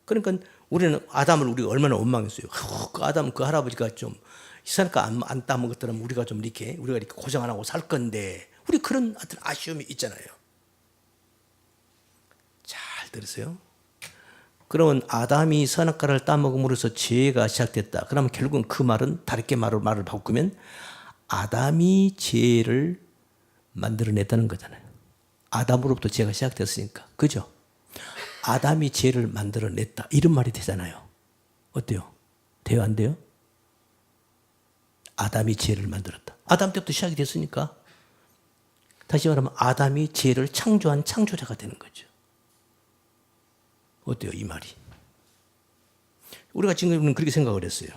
그러니까 우리는 아담을 우리가 얼마나 원망했어요. 그 아담 그 할아버지가 좀 선악과 안 따먹었더라면 우리가 이렇게 고생 안 하고 살 건데 우리 그런 어떤 아쉬움이 있잖아요. 잘 들으세요. 그러면 아담이 선악과를 따먹음으로써 죄가 시작됐다. 그러면 결국은 그 말은 다르게 말을 바꾸면 아담이 죄를 만들어냈다는 거잖아요. 아담으로부터 죄가 시작됐으니까. 그죠? 아담이 죄를 만들어냈다. 이런 말이 되잖아요. 어때요? 돼요? 안 돼요? 아담이 죄를 만들었다. 아담 때부터 시작이 됐으니까. 다시 말하면 아담이 죄를 창조한 창조자가 되는 거죠. 어때요? 이 말이. 우리가 지금 그렇게 생각을 했어요.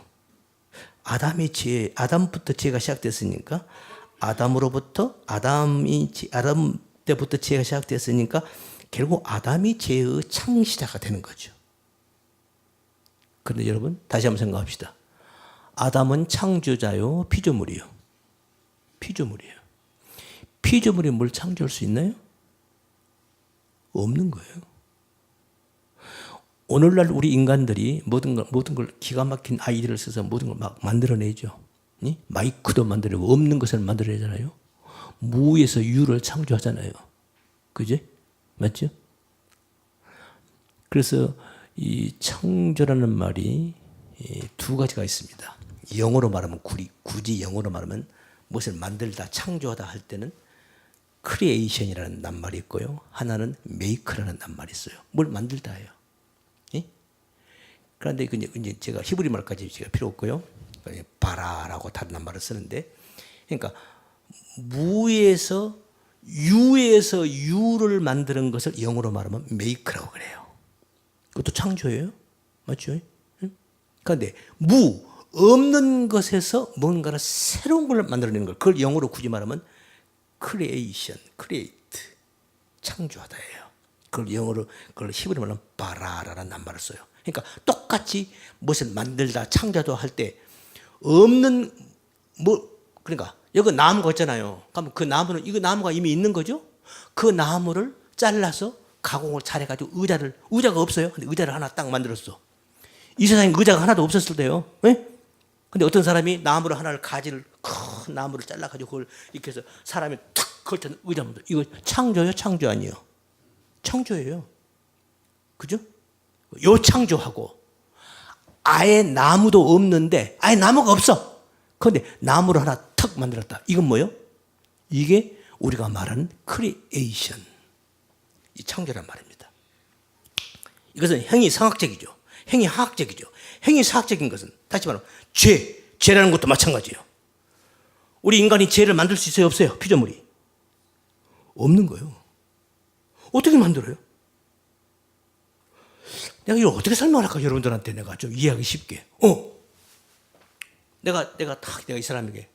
아담부터 죄가 시작됐으니까 아담 때부터 죄가 시작됐으니까 결국 아담이 죄의 창시자가 되는 거죠. 그런데 여러분 다시 한번 생각합시다. 아담은 창조자요, 피조물이요. 피조물이에요. 피조물이 뭘 창조할 수 있나요? 없는 거예요. 오늘날 우리 인간들이 모든 걸 기가 막힌 아이디어를 써서 모든 걸 막 만들어내죠. 마이크도 만들고 없는 것을 만들어내잖아요. 무에서 유를 창조하잖아요. 그죠? 맞죠? 그래서 이 창조라는 말이 두 가지가 있습니다. 영어로 말하면 굳이 영어로 말하면 무엇을 만들다 창조하다 할 때는 크리에이션이라는 낱말이 있고요. 하나는 메이크라는 낱말이 있어요. 뭘 만들다 해요. 그런데 이제 제가 히브리 말까지 제가 필요 없고요. 바라라고 다른 낱말을 쓰는데, 그러니까 무에서 유를 만드는 것을 영어로 말하면 메이크라고 그래요. 그것도 창조예요. 맞죠? 그런데 없는 것에서 뭔가를 새로운 걸 만들어내는 걸 그걸 영어로 굳이 말하면 크리에이션, 크리에이트, 창조하다예요. 그걸 영어로 그걸 히브리로 말하면 바라라는 낱말을 써요. 그러니까 똑같이 무엇을 만들다 창조도 할 때 없는 그러니까 여기 나무가 있잖아요. 그럼 그 나무는 이거 나무가 이미 있는 거죠. 그 나무를 잘라서 가공을 잘해가지고 의자가 없어요. 근데 의자를 하나 딱 만들었어. 이 세상에 의자가 하나도 없었을 때요. 네? 근데 어떤 사람이 나무를 하나를 큰 나무를 잘라가지고 그걸 이렇게 해서 사람이 탁 걸쳐 의자 만들어. 이거 창조예요? 창조 아니에요? 창조예요. 그죠? 요 창조하고 아예 나무도 없는데 아예 나무가 없어. 그런데 나무를 하나 턱 만들었다. 이건 뭐예요? 이게 우리가 말하는 크리에이션. 이 창조란 말입니다. 이것은 형이 상학적이죠. 행위 하학적이죠. 행위 사학적인 것은 다시 말하면 죄라는 것도 마찬가지예요. 우리 인간이 죄를 만들 수 있어요, 없어요? 피조물이 없는 거예요. 어떻게 만들어요? 내가 이걸 어떻게 설명을 할까, 여러분들한테 내가 좀 이해하기 쉽게. 내가 이 사람에게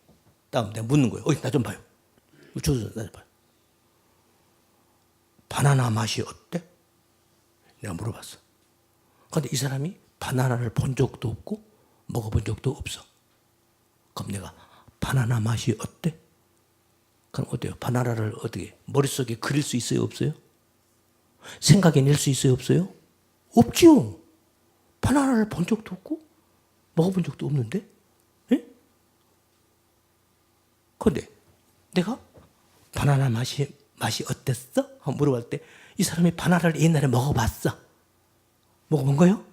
다음 내가 묻는 거예요. 나 좀 봐요. 나 좀 봐요. 바나나 맛이 어때? 내가 물어봤어. 그런데 이 사람이 바나나를 본 적도 없고 먹어본 적도 없어. 그럼 내가 바나나 맛이 어때? 그럼 어때요? 바나나를 어떻게 머릿속에 그릴 수 있어요, 없어요? 생각해 낼 수 있어요, 없어요? 없지요. 바나나를 본 적도 없고 먹어본 적도 없는데? 그런데 내가 바나나 맛이 어땠어? 하고 물어볼 때 이 사람이 바나나를 옛날에 먹어봤어. 먹어본 거요?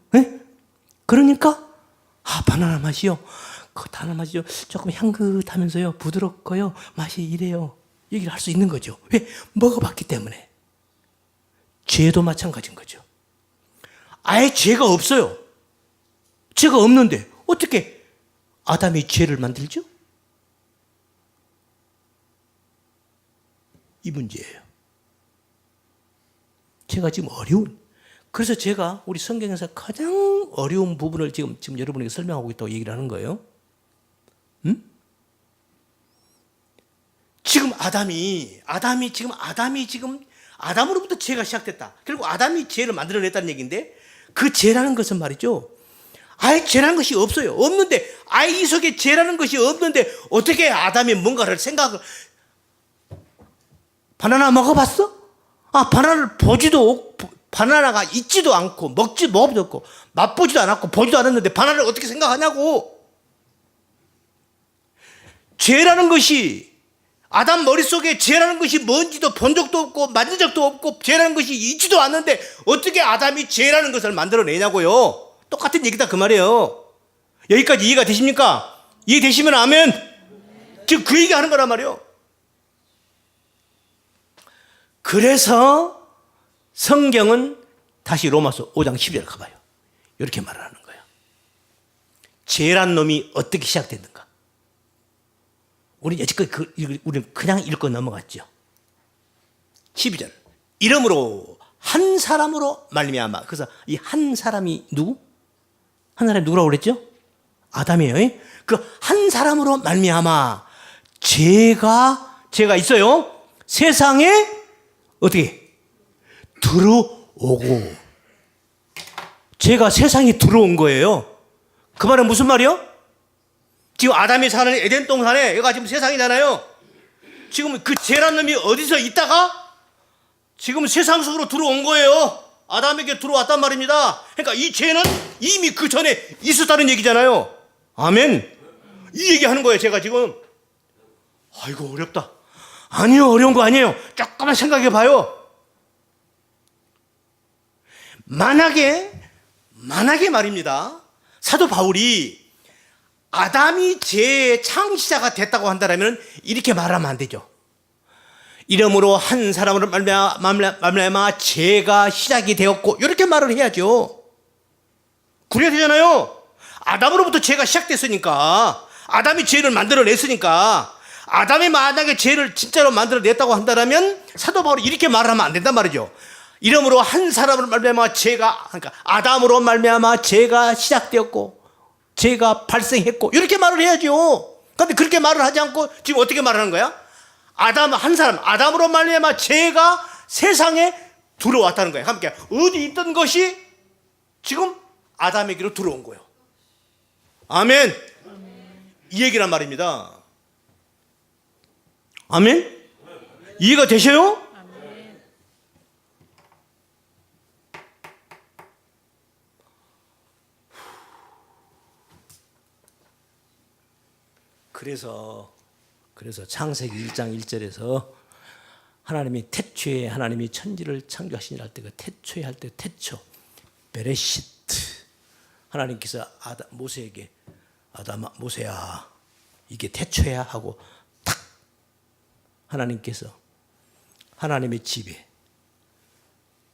그러니까 바나나 맛이요. 그 바나나 맛이요. 조금 향긋하면서요, 부드럽고요, 맛이 이래요. 얘기를 할 수 있는 거죠. 왜? 먹어봤기 때문에. 죄도 마찬가지인 거죠. 아예 죄가 없어요. 죄가 없는데 어떻게 아담이 죄를 만들죠? 이 문제예요. 제가 지금 그래서 제가 우리 성경에서 가장 어려운 부분을 지금 여러분에게 설명하고 있다고 얘기를 하는 거예요. 지금 아담으로부터 죄가 시작됐다. 결국 아담이 죄를 만들어냈다는 얘기인데, 그 죄라는 것은 말이죠, 아예 죄라는 것이 없어요. 없는데, 아예 이 속에 죄라는 것이 없는데 어떻게 아담이 뭔가를 바나나 먹어봤어? 바나나를 바나나가 있지도 않고 먹어보지도 않고 맛보지도 않았고 보지도 않았는데 바나나를 어떻게 생각하냐고. 죄라는 것이, 아담 머릿속에 죄라는 것이 뭔지도 본 적도 없고 만진 적도 없고 죄라는 것이 있지도 않는데 어떻게 아담이 죄라는 것을 만들어내냐고요. 똑같은 얘기다 그 말이에요. 여기까지 이해가 되십니까? 이해되시면 아멘. 지금 그 얘기 하는 거란 말이에요. 그래서 성경은 다시 로마서 5장 12절 가봐요. 이렇게 말을 하는 거예요. 죄란 놈이 어떻게 시작됐는가? 우리 여지껏 우리는 그냥 읽고 넘어갔죠. 12절. 이러므로 한 사람으로 말미암아. 그래서 이 한 사람이 누구? 한 사람이 누구라고 그랬죠? 아담이에요. 그 한 사람으로 말미암아 죄가 있어요. 세상에 어떻게 들어오고. 죄가 세상에 들어온 거예요. 그 말은 무슨 말이요? 지금 아담이 사는 에덴 동산에 얘가 지금 세상이잖아요. 지금 그 죄란 놈이 어디서 있다가 지금 세상 속으로 들어온 거예요. 아담에게 들어왔단 말입니다. 그러니까 이 죄는 이미 그 전에 있었다는 얘기잖아요. 아멘. 이 얘기하는 거예요. 제가 지금. 아이고 어렵다. 아니요, 어려운 거 아니에요. 조금만 생각해 봐요. 만약에 말입니다, 사도 바울이 아담이 죄의 창시자가 됐다고 한다면 이렇게 말하면 안 되죠. 이러므로 한 사람으로 말미암아 죄가 시작이 되었고, 이렇게 말을 해야죠. 그래야 되잖아요. 아담으로부터 죄가 시작됐으니까, 아담이 죄를 만들어냈으니까, 아담이 만약에 죄를 진짜로 만들어냈다고 한다면 사도 바울이 이렇게 말하면 안 된단 말이죠. 이러므로 한 사람으로 말미암아 그러니까 아담으로 말미암아 죄가 시작되었고 죄가 발생했고, 이렇게 말을 해야죠. 그런데 그렇게 말을 하지 않고 지금 어떻게 말하는 거야? 아담으로 말미암아 죄가 세상에 들어왔다는 거야. 그러니까 어디 있던 것이 지금 아담에게로 들어온 거예요. 아멘. 이 얘기란 말입니다. 아멘. 이해가 되셔요? 그래서 창세기 1장 1절에서 하나님이 태초에 하나님이 천지를 창조하시니라 할 때, 그 태초에 할 때 태초 베레시트, 하나님께서 모세에게 모세야 이게 태초야 하고 탁, 하나님께서 하나님의 집에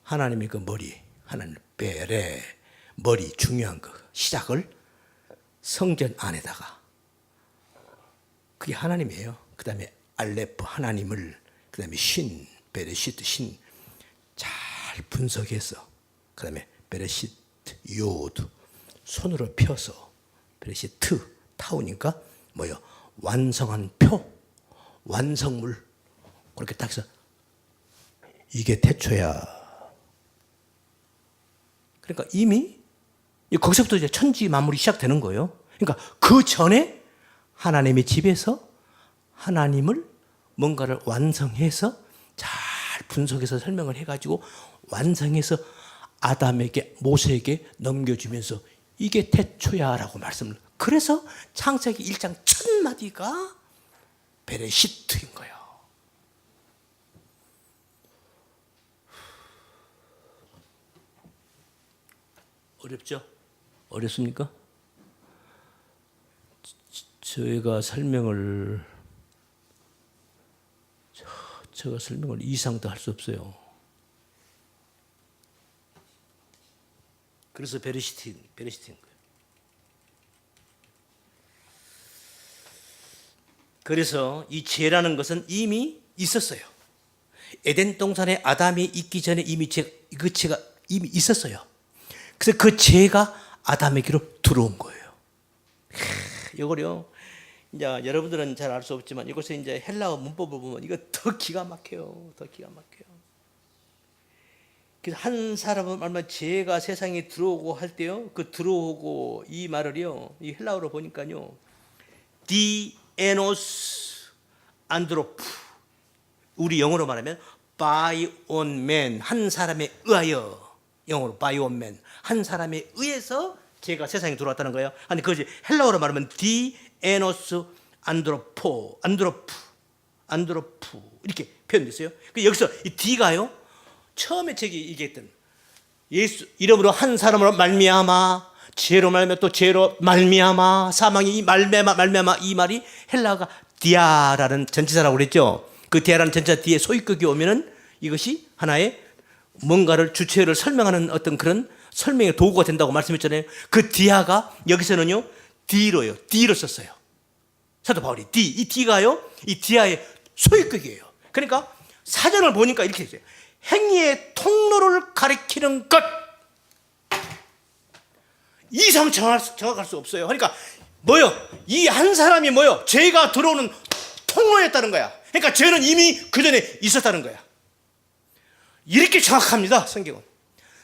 하나님의 그 머리, 하나님 베레 머리 중요한 거 시작을 성전 안에다가 그게 하나님이에요. 그 다음에 알레프 하나님을 그 다음에 신 베레시트 신 잘 분석해서 그 다음에 베레시트 요드 손으로 펴서 베레시트 타우니까 뭐요? 완성한 표 완성물 그렇게 딱 해서 이게 태초야. 그러니까 이미 거기서부터 이제 천지 만물이 시작되는 거예요. 그러니까 그 전에 하나님의 집에서 하나님을 뭔가를 완성해서 잘 분석해서 설명을 해가지고 완성해서 아담에게 모세에게 넘겨주면서 이게 태초야라고 말씀을. 그래서 창세기 1장 첫 마디가 베레시트인 거예요. 어렵죠? 어렵습니까? 저희가 설명을 이상도 할 수 없어요. 그래서 베레시트인 거예요. 그래서 이 죄라는 것은 이미 있었어요. 에덴 동산에 아담이 있기 전에 이미 그 죄가 이미 있었어요. 그래서 그 죄가 아담에게로 들어온 거예요. 이거요. 이제 여러분들은 잘 알 수 없지만 이것에 이제 헬라어 문법을 보면 이거 더 기가 막혀요. 더 기가 막혀요. 그래서 한 사람은 얼마 죄가 세상에 들어오고 할 때요. 그 들어오고 이 말을요. 이 헬라어로 보니까요. 디에노스 안드로프. 우리 영어로 말하면 by on man 한 사람에 의하여. 영어로 by on man 한 사람에 의해서 죄가 세상에 들어왔다는 거예요. 아니 그것이 헬라어로 말하면 디에노스 안드로프 이렇게 표현됐어요. 여기서 이 D가요. 처음에 제기 얘기했던 예수 이름으로 한 사람으로 말미암아 죄로 말미암아 또 죄로 말미암아 사망이 말미암아 이 말이 헬라어가 디아라는 전치사라고 그랬죠. 그 디아라는 전치사 뒤에 소위격이 오면은 이것이 하나의 뭔가를 주체를 설명하는 어떤 그런 설명의 도구가 된다고 말씀했잖아요. 그 디아가 여기서는요 D로 썼어요. 사도 바울이 이 D가요 이 디아의 소유격이에요. 그러니까 사전을 보니까 이렇게 했어요. 행위의 통로를 가리키는 것. 이상 정확할 수 없어요. 그러니까 뭐요? 이 한 사람이 뭐요? 죄가 들어오는 통로였다는 거야. 그러니까 죄는 이미 그 전에 있었다는 거야. 이렇게 정확합니다. 성경은.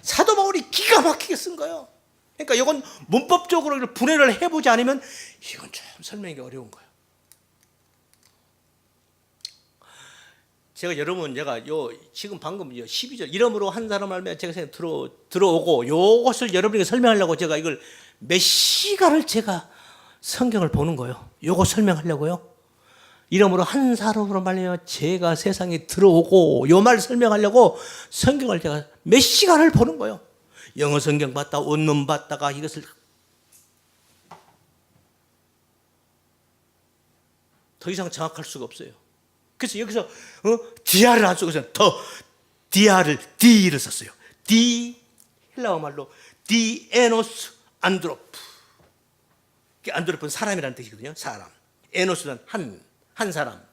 사도 바울이 기가 막히게 쓴 거예요. 그러니까 이건 문법적으로 분해를 해보지 않으면 이건 좀 설명하기 어려운 거예요. 제가 지금 방금 12절 이름으로 한 사람 알면 제가 들어오고 요것을 여러분에게 설명하려고 제가 이걸 몇 시간을 제가 성경을 보는 거예요. 요거 설명하려고요. 이름으로 한 사람으로 말하여 죄가 세상에 들어오고 요 말 설명하려고 성경을 제가 몇 시간을 보는 거예요. 영어 성경 봤다 원문 봤다가 이것을 더 이상 정확할 수가 없어요. 그래서 여기서 디아를 안 쓰고 더 디아를 D를 썼어요. 디 헬라어 말로 디에노스 안드로프. 안드로프는 사람이라는 뜻이거든요. 사람. 에노스는 한 사람.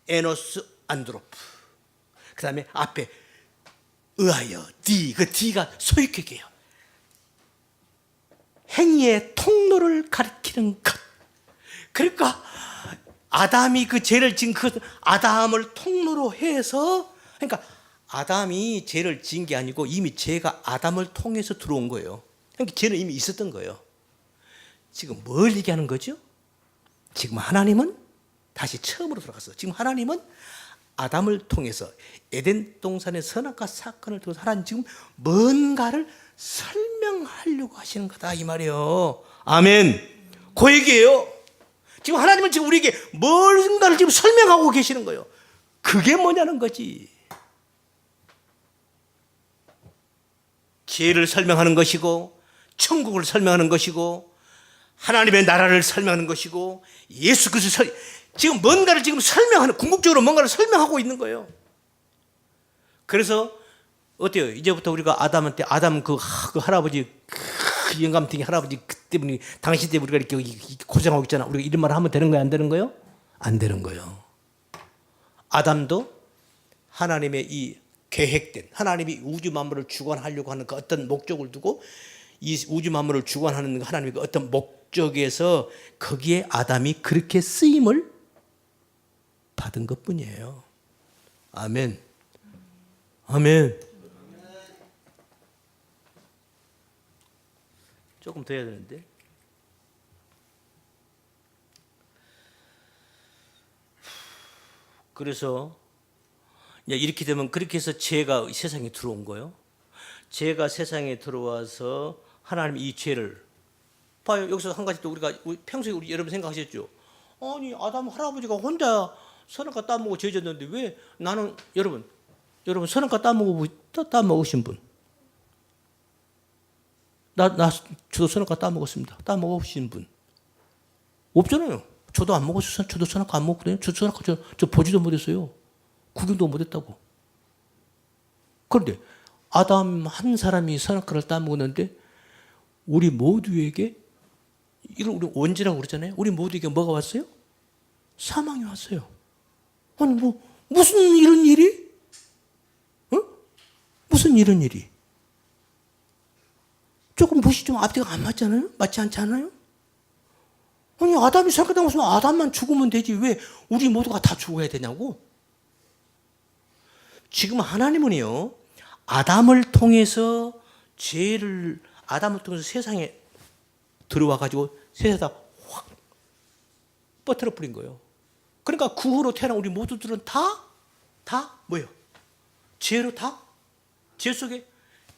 에노스 안드로프. 그 다음에 앞에 의하여 D. 그 D가 소유격이에요. 행위의 통로를 가리키는 것. 그러니까 아담이 그 죄를 지은 그 아담을 통로로 해서 그러니까 아담이 죄를 지은 게 아니고 이미 죄가 아담을 통해서 들어온 거예요. 그러니까 죄는 이미 있었던 거예요. 지금 뭘 얘기하는 거죠? 지금 하나님은 다시 처음으로 돌아갔어. 지금 하나님은 아담을 통해서 에덴 동산의 선악과 사건을 통해서 하나님 지금 뭔가를 설명하려고 하시는 거다 이 말이에요. 아멘. 그 얘기예요. 지금 하나님은 지금 우리에게 뭔가를 지금 설명하고 계시는 거예요. 그게 뭐냐는 거지. 죄를 설명하는 것이고 천국을 설명하는 것이고 하나님의 나라를 설명하는 것이고 예수 그리스도 지금 뭔가를 지금 설명하는 궁극적으로 뭔가를 설명하고 있는 거예요. 그래서 어때요? 이제부터 우리가 아담한테 아담 그 할아버지 영감탱이 할아버지 그 때문에 당신 때문에 우리가 이렇게 고생하고 있잖아. 우리가 이런 말을 하면 되는 거야, 안 되는 거요? 안 되는 거요. 아담도 하나님의 이 계획된, 하나님이 우주 만물을 주관하려고 하는 그 어떤 목적을 두고 이 우주 만물을 주관하는 하나님의 그 어떤 목적에서 거기에 아담이 그렇게 쓰임을 받은 것뿐이에요. 아멘. 아멘. 조금 더 해야 되는데. 그래서 이렇게 되면 그렇게 해서 죄가 세상에 들어온 거예요. 죄가 세상에 들어와서 하나님 이 죄를 봐요. 여기서 한 가지 또 우리가 평소에 우리 여러분 생각하셨죠? 아니 아담 할아버지가 혼자 선악과 따먹고 죄졌는데 왜 나는 여러분 선악과 따먹으신 분? 저도 선악과 따먹었습니다. 따먹으신 분 없잖아요. 저도 안 먹었어요. 저도 선악과 안 먹거든요. 저 선악과 저 보지도 못했어요. 구경도 못했다고. 그런데 아담 한 사람이 선악과를 따먹었는데 우리 모두에게 이걸 우리 원죄라고 그러잖아요. 우리 모두에게 뭐가 왔어요? 사망이 왔어요. 아니 무슨 이런 일이? 무슨 이런 일이? 조금 보시죠. 앞뒤가 안 맞잖아요? 맞지 않지 않아요? 아니 아담이 선악과 따먹었으면 아담만 죽으면 되지 왜 우리 모두가 다 죽어야 되냐고? 지금 하나님은요 아담을 통해서 세상에 들어와 가지고 세상에다 확 뻗어려 버린 거예요. 그러니까 그 후로 태어난 우리 모두들은 다 뭐예요? 죄 속에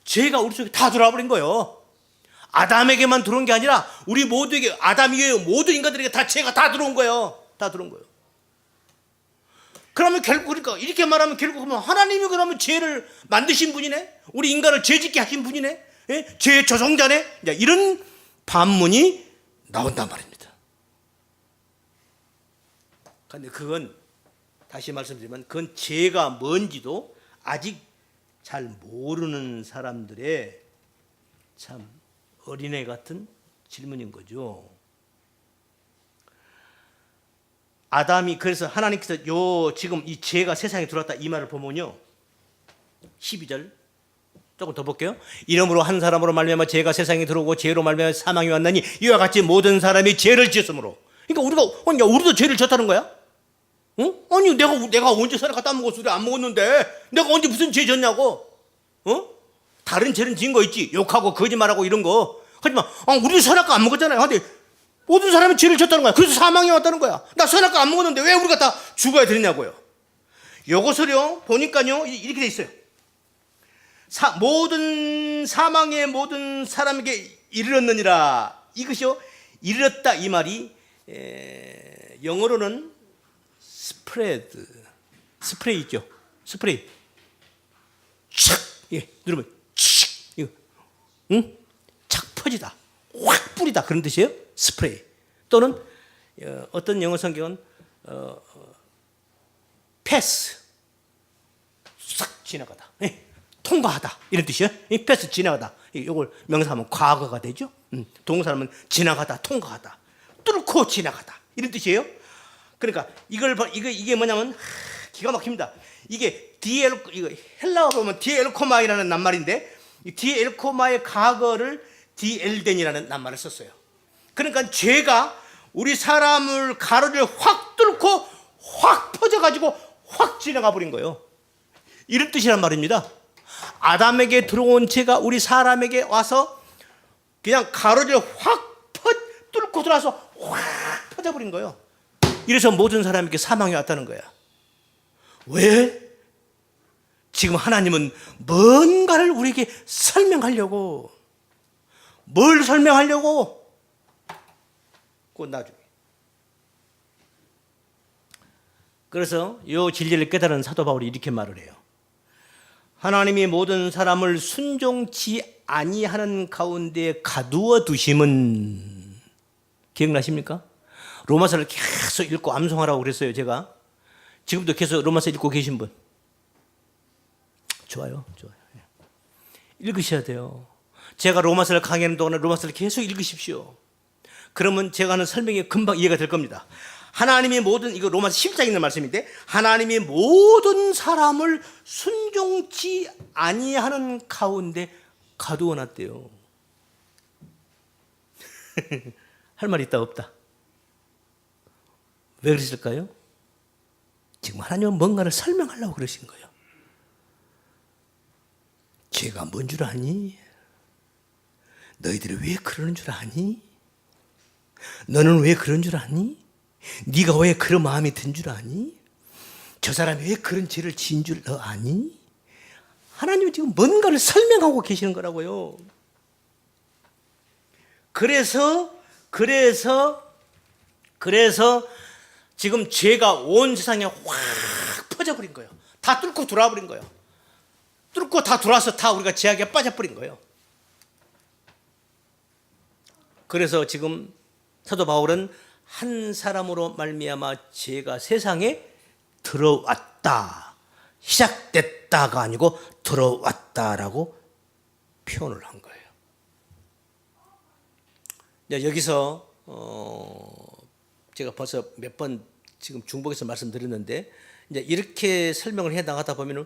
죄가 우리 속에 다 들어와 버린 거예요. 아담에게만 들어온 게 아니라 우리 모두에게 아담 이외의 모든 인간들에게 다 죄가 다 들어온 거예요. 다 들어온 거예요. 그러면 결국 그러니까 이렇게 말하면 결국 하나님이 그러면 죄를 만드신 분이네. 우리 인간을 죄짓게 하신 분이네. 예? 죄의 조종자네. 이런 반문이 나온단 말입니다. 그런데 그건 다시 말씀드리면 그건 죄가 뭔지도 아직 잘 모르는 사람들의 참 어린애 같은 질문인 거죠. 아담이 그래서 하나님께서 지금 이 죄가 세상에 들어왔다 이 말을 보면요 12절 조금 더 볼게요. 이러므로 한 사람으로 말미암아 죄가 세상에 들어오고 죄로 말미암아 사망이 왔나니 이와 같이 모든 사람이 죄를 지었으므로. 그러니까 우리도 죄를 졌다는 거야? 응? 아니 내가 언제 선악과 따먹었어? 우리 안 먹었는데 내가 언제 무슨 죄 졌냐고? 다른 죄는 지은 거 있지. 욕하고 거짓말하고 이런 거. 하지만 우리 선악과 안 먹었잖아요. 근데 모든 사람이 죄를 졌다는 거야. 그래서 사망이 왔다는 거야. 나 선악과 안 먹었는데 왜 우리가 다 죽어야 되느냐고요. 요것을요 보니까요 이렇게 돼 있어요. 모든 사망의 모든 사람에게 이르렀느니라. 이것이요 이르렀다 이 말이 영어로는 스프레이 있죠. 스프레이 착 누르면 착 이거 착 퍼지다 확 뿌리다 그런 뜻이에요. 스프레이 또는 어떤 영어 성경은 패스 싹 지나가다 통과하다 이런 뜻이에요. 패스 지나가다 이걸 명사하면 과거가 되죠. 동사하면 지나가다 통과하다 뚫고 지나가다 이런 뜻이에요. 그러니까 이게 뭐냐면 기가 막힙니다. 이게 이거 헬라어 보면 디엘코마이라는 낱말인데 이 디엘코마의 과거를 디엘덴이라는 낱말을 썼어요. 그러니까 죄가 우리 사람을 가로를 확 뚫고 확 퍼져가지고 확 지나가 버린 거예요. 이런 뜻이란 말입니다. 아담에게 들어온 죄가 우리 사람에게 와서 그냥 가로를 확 뚫고 들어와서 확 퍼져버린 거예요. 이래서 모든 사람에게 사망이 왔다는 거야. 왜? 지금 하나님은 뭔가를 우리에게 설명하려고. 뭘 설명하려고? 그건 나중에. 그래서 이 진리를 깨달은 사도 바울이 이렇게 말을 해요. 하나님이 모든 사람을 순종치 아니하는 가운데 가두어 두심은 기억나십니까? 로마서를 계속 읽고 암송하라고 그랬어요. 제가 지금도 계속 로마서 읽고 계신 분 좋아요. 읽으셔야 돼요. 제가 로마서를 강의하는 동안에 로마서를 계속 읽으십시오. 그러면 제가 하는 설명이 금방 이해가 될 겁니다. 하나님의 모든, 이거 로마서 10장에 있는 말씀인데, 하나님의 모든 사람을 순종치 아니하는 가운데 가두어 놨대요. 할 말 있다 없다? 왜 그러실까요? 지금 하나님은 뭔가를 설명하려고 그러신 거예요. 죄가 뭔 줄 아니? 너희들이 왜 그러는 줄 아니? 너는 왜 그런 줄 아니? 네가 왜 그런 마음이 든 줄 아니? 저 사람이 왜 그런 죄를 지은 줄 너 아니? 하나님은 지금 뭔가를 설명하고 계시는 거라고요. 그래서 지금 죄가 온 세상에 확 퍼져버린 거예요. 다 뚫고 들어와 버린 거예요. 뚫고 다 들어와서 다 우리가 죄악에 빠져버린 거예요. 그래서 지금 사도 바울은 한 사람으로 말미암아 죄가 세상에 들어왔다, 시작됐다가 아니고 들어왔다라고 표현을 한 거예요. 여기서 제가 벌써 몇 번 지금 중복해서 말씀드렸는데, 이제 이렇게 설명을 해 나가다 보면은,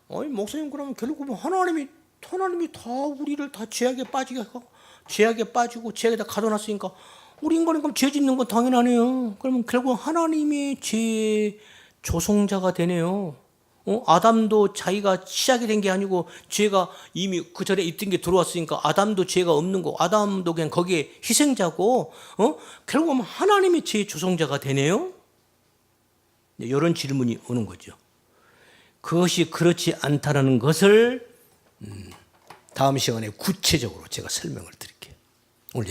아니 목사님, 그러면 결국 하나님이 다 우리를 다 죄악에 빠지고 죄악에 다 가둬놨으니까 우리 인간이 그럼 죄 짓는 건 당연하네요. 그러면 결국 하나님이 죄 조성자가 되네요. 아담도 자기가 시작이 된 게 아니고 죄가 이미 그 전에 있던 게 들어왔으니까 아담도 죄가 없는 거, 아담도 그냥 거기에 희생자고, 결국은 하나님이 죄 조성자가 되네요. 이런 질문이 오는 거죠. 그것이 그렇지 않다라는 것을 다음 시간에 구체적으로 제가 설명을 드릴게요. 오늘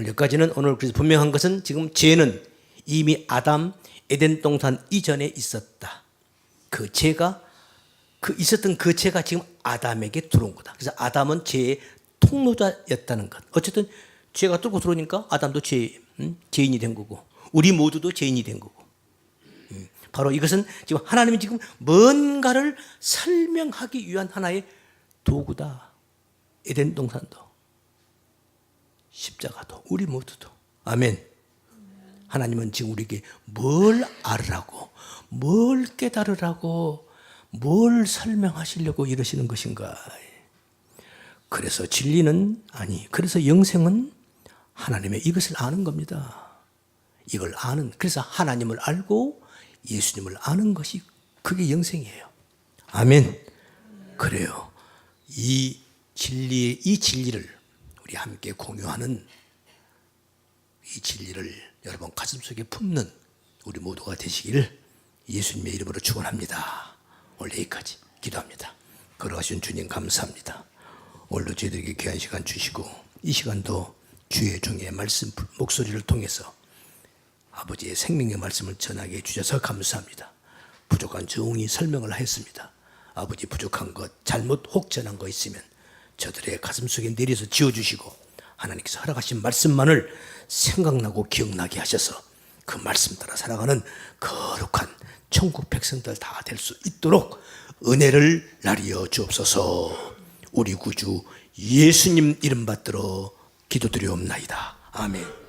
여기까지는 오늘 그래서 분명한 것은 지금 죄는 이미 아담 에덴 동산 이전에 있었다. 그 죄가 있었던 그 죄가 지금 아담에게 들어온 거다. 그래서 아담은 죄의 통로자였다는 것. 어쨌든 죄가 뚫고 들어오니까 아담도 죄인이 된 거고, 우리 모두도 죄인이 된 거고. 바로 이것은 지금 하나님이 지금 뭔가를 설명하기 위한 하나의 도구다. 에덴 동산도, 십자가도, 우리 모두도. 아멘. 하나님은 지금 우리에게 뭘 알으라고, 뭘 깨달으라고, 뭘 설명하시려고 이러시는 것인가. 그래서 진리는 그래서 영생은 하나님의 이것을 아는 겁니다. 이걸 아는, 그래서 하나님을 알고 예수님을 아는 것이 그게 영생이에요. 아멘. 그래요. 이 진리를 우리 함께 공유하는 이 진리를 여러분 가슴속에 품는 우리 모두가 되시기를 예수님의 이름으로 축원합니다. 오늘 여기까지 기도합니다. 걸어가신 주님 감사합니다. 오늘도 저희들에게 귀한 시간 주시고, 이 시간도 주의 종의 말씀 목소리를 통해서 아버지의 생명의 말씀을 전하게 해주셔서 감사합니다. 부족한 정의 설명을 하였습니다. 아버지, 부족한 것, 잘못 혹 전한 거 있으면 저들의 가슴속에 내려서 지어주시고, 하나님께서 허락하신 말씀만을 생각나고 기억나게 하셔서 그 말씀 따라 살아가는 거룩한 천국 백성들 다 될 수 있도록 은혜를 나리어 주옵소서. 우리 구주 예수님 이름 받들어 기도드리옵나이다. 아멘.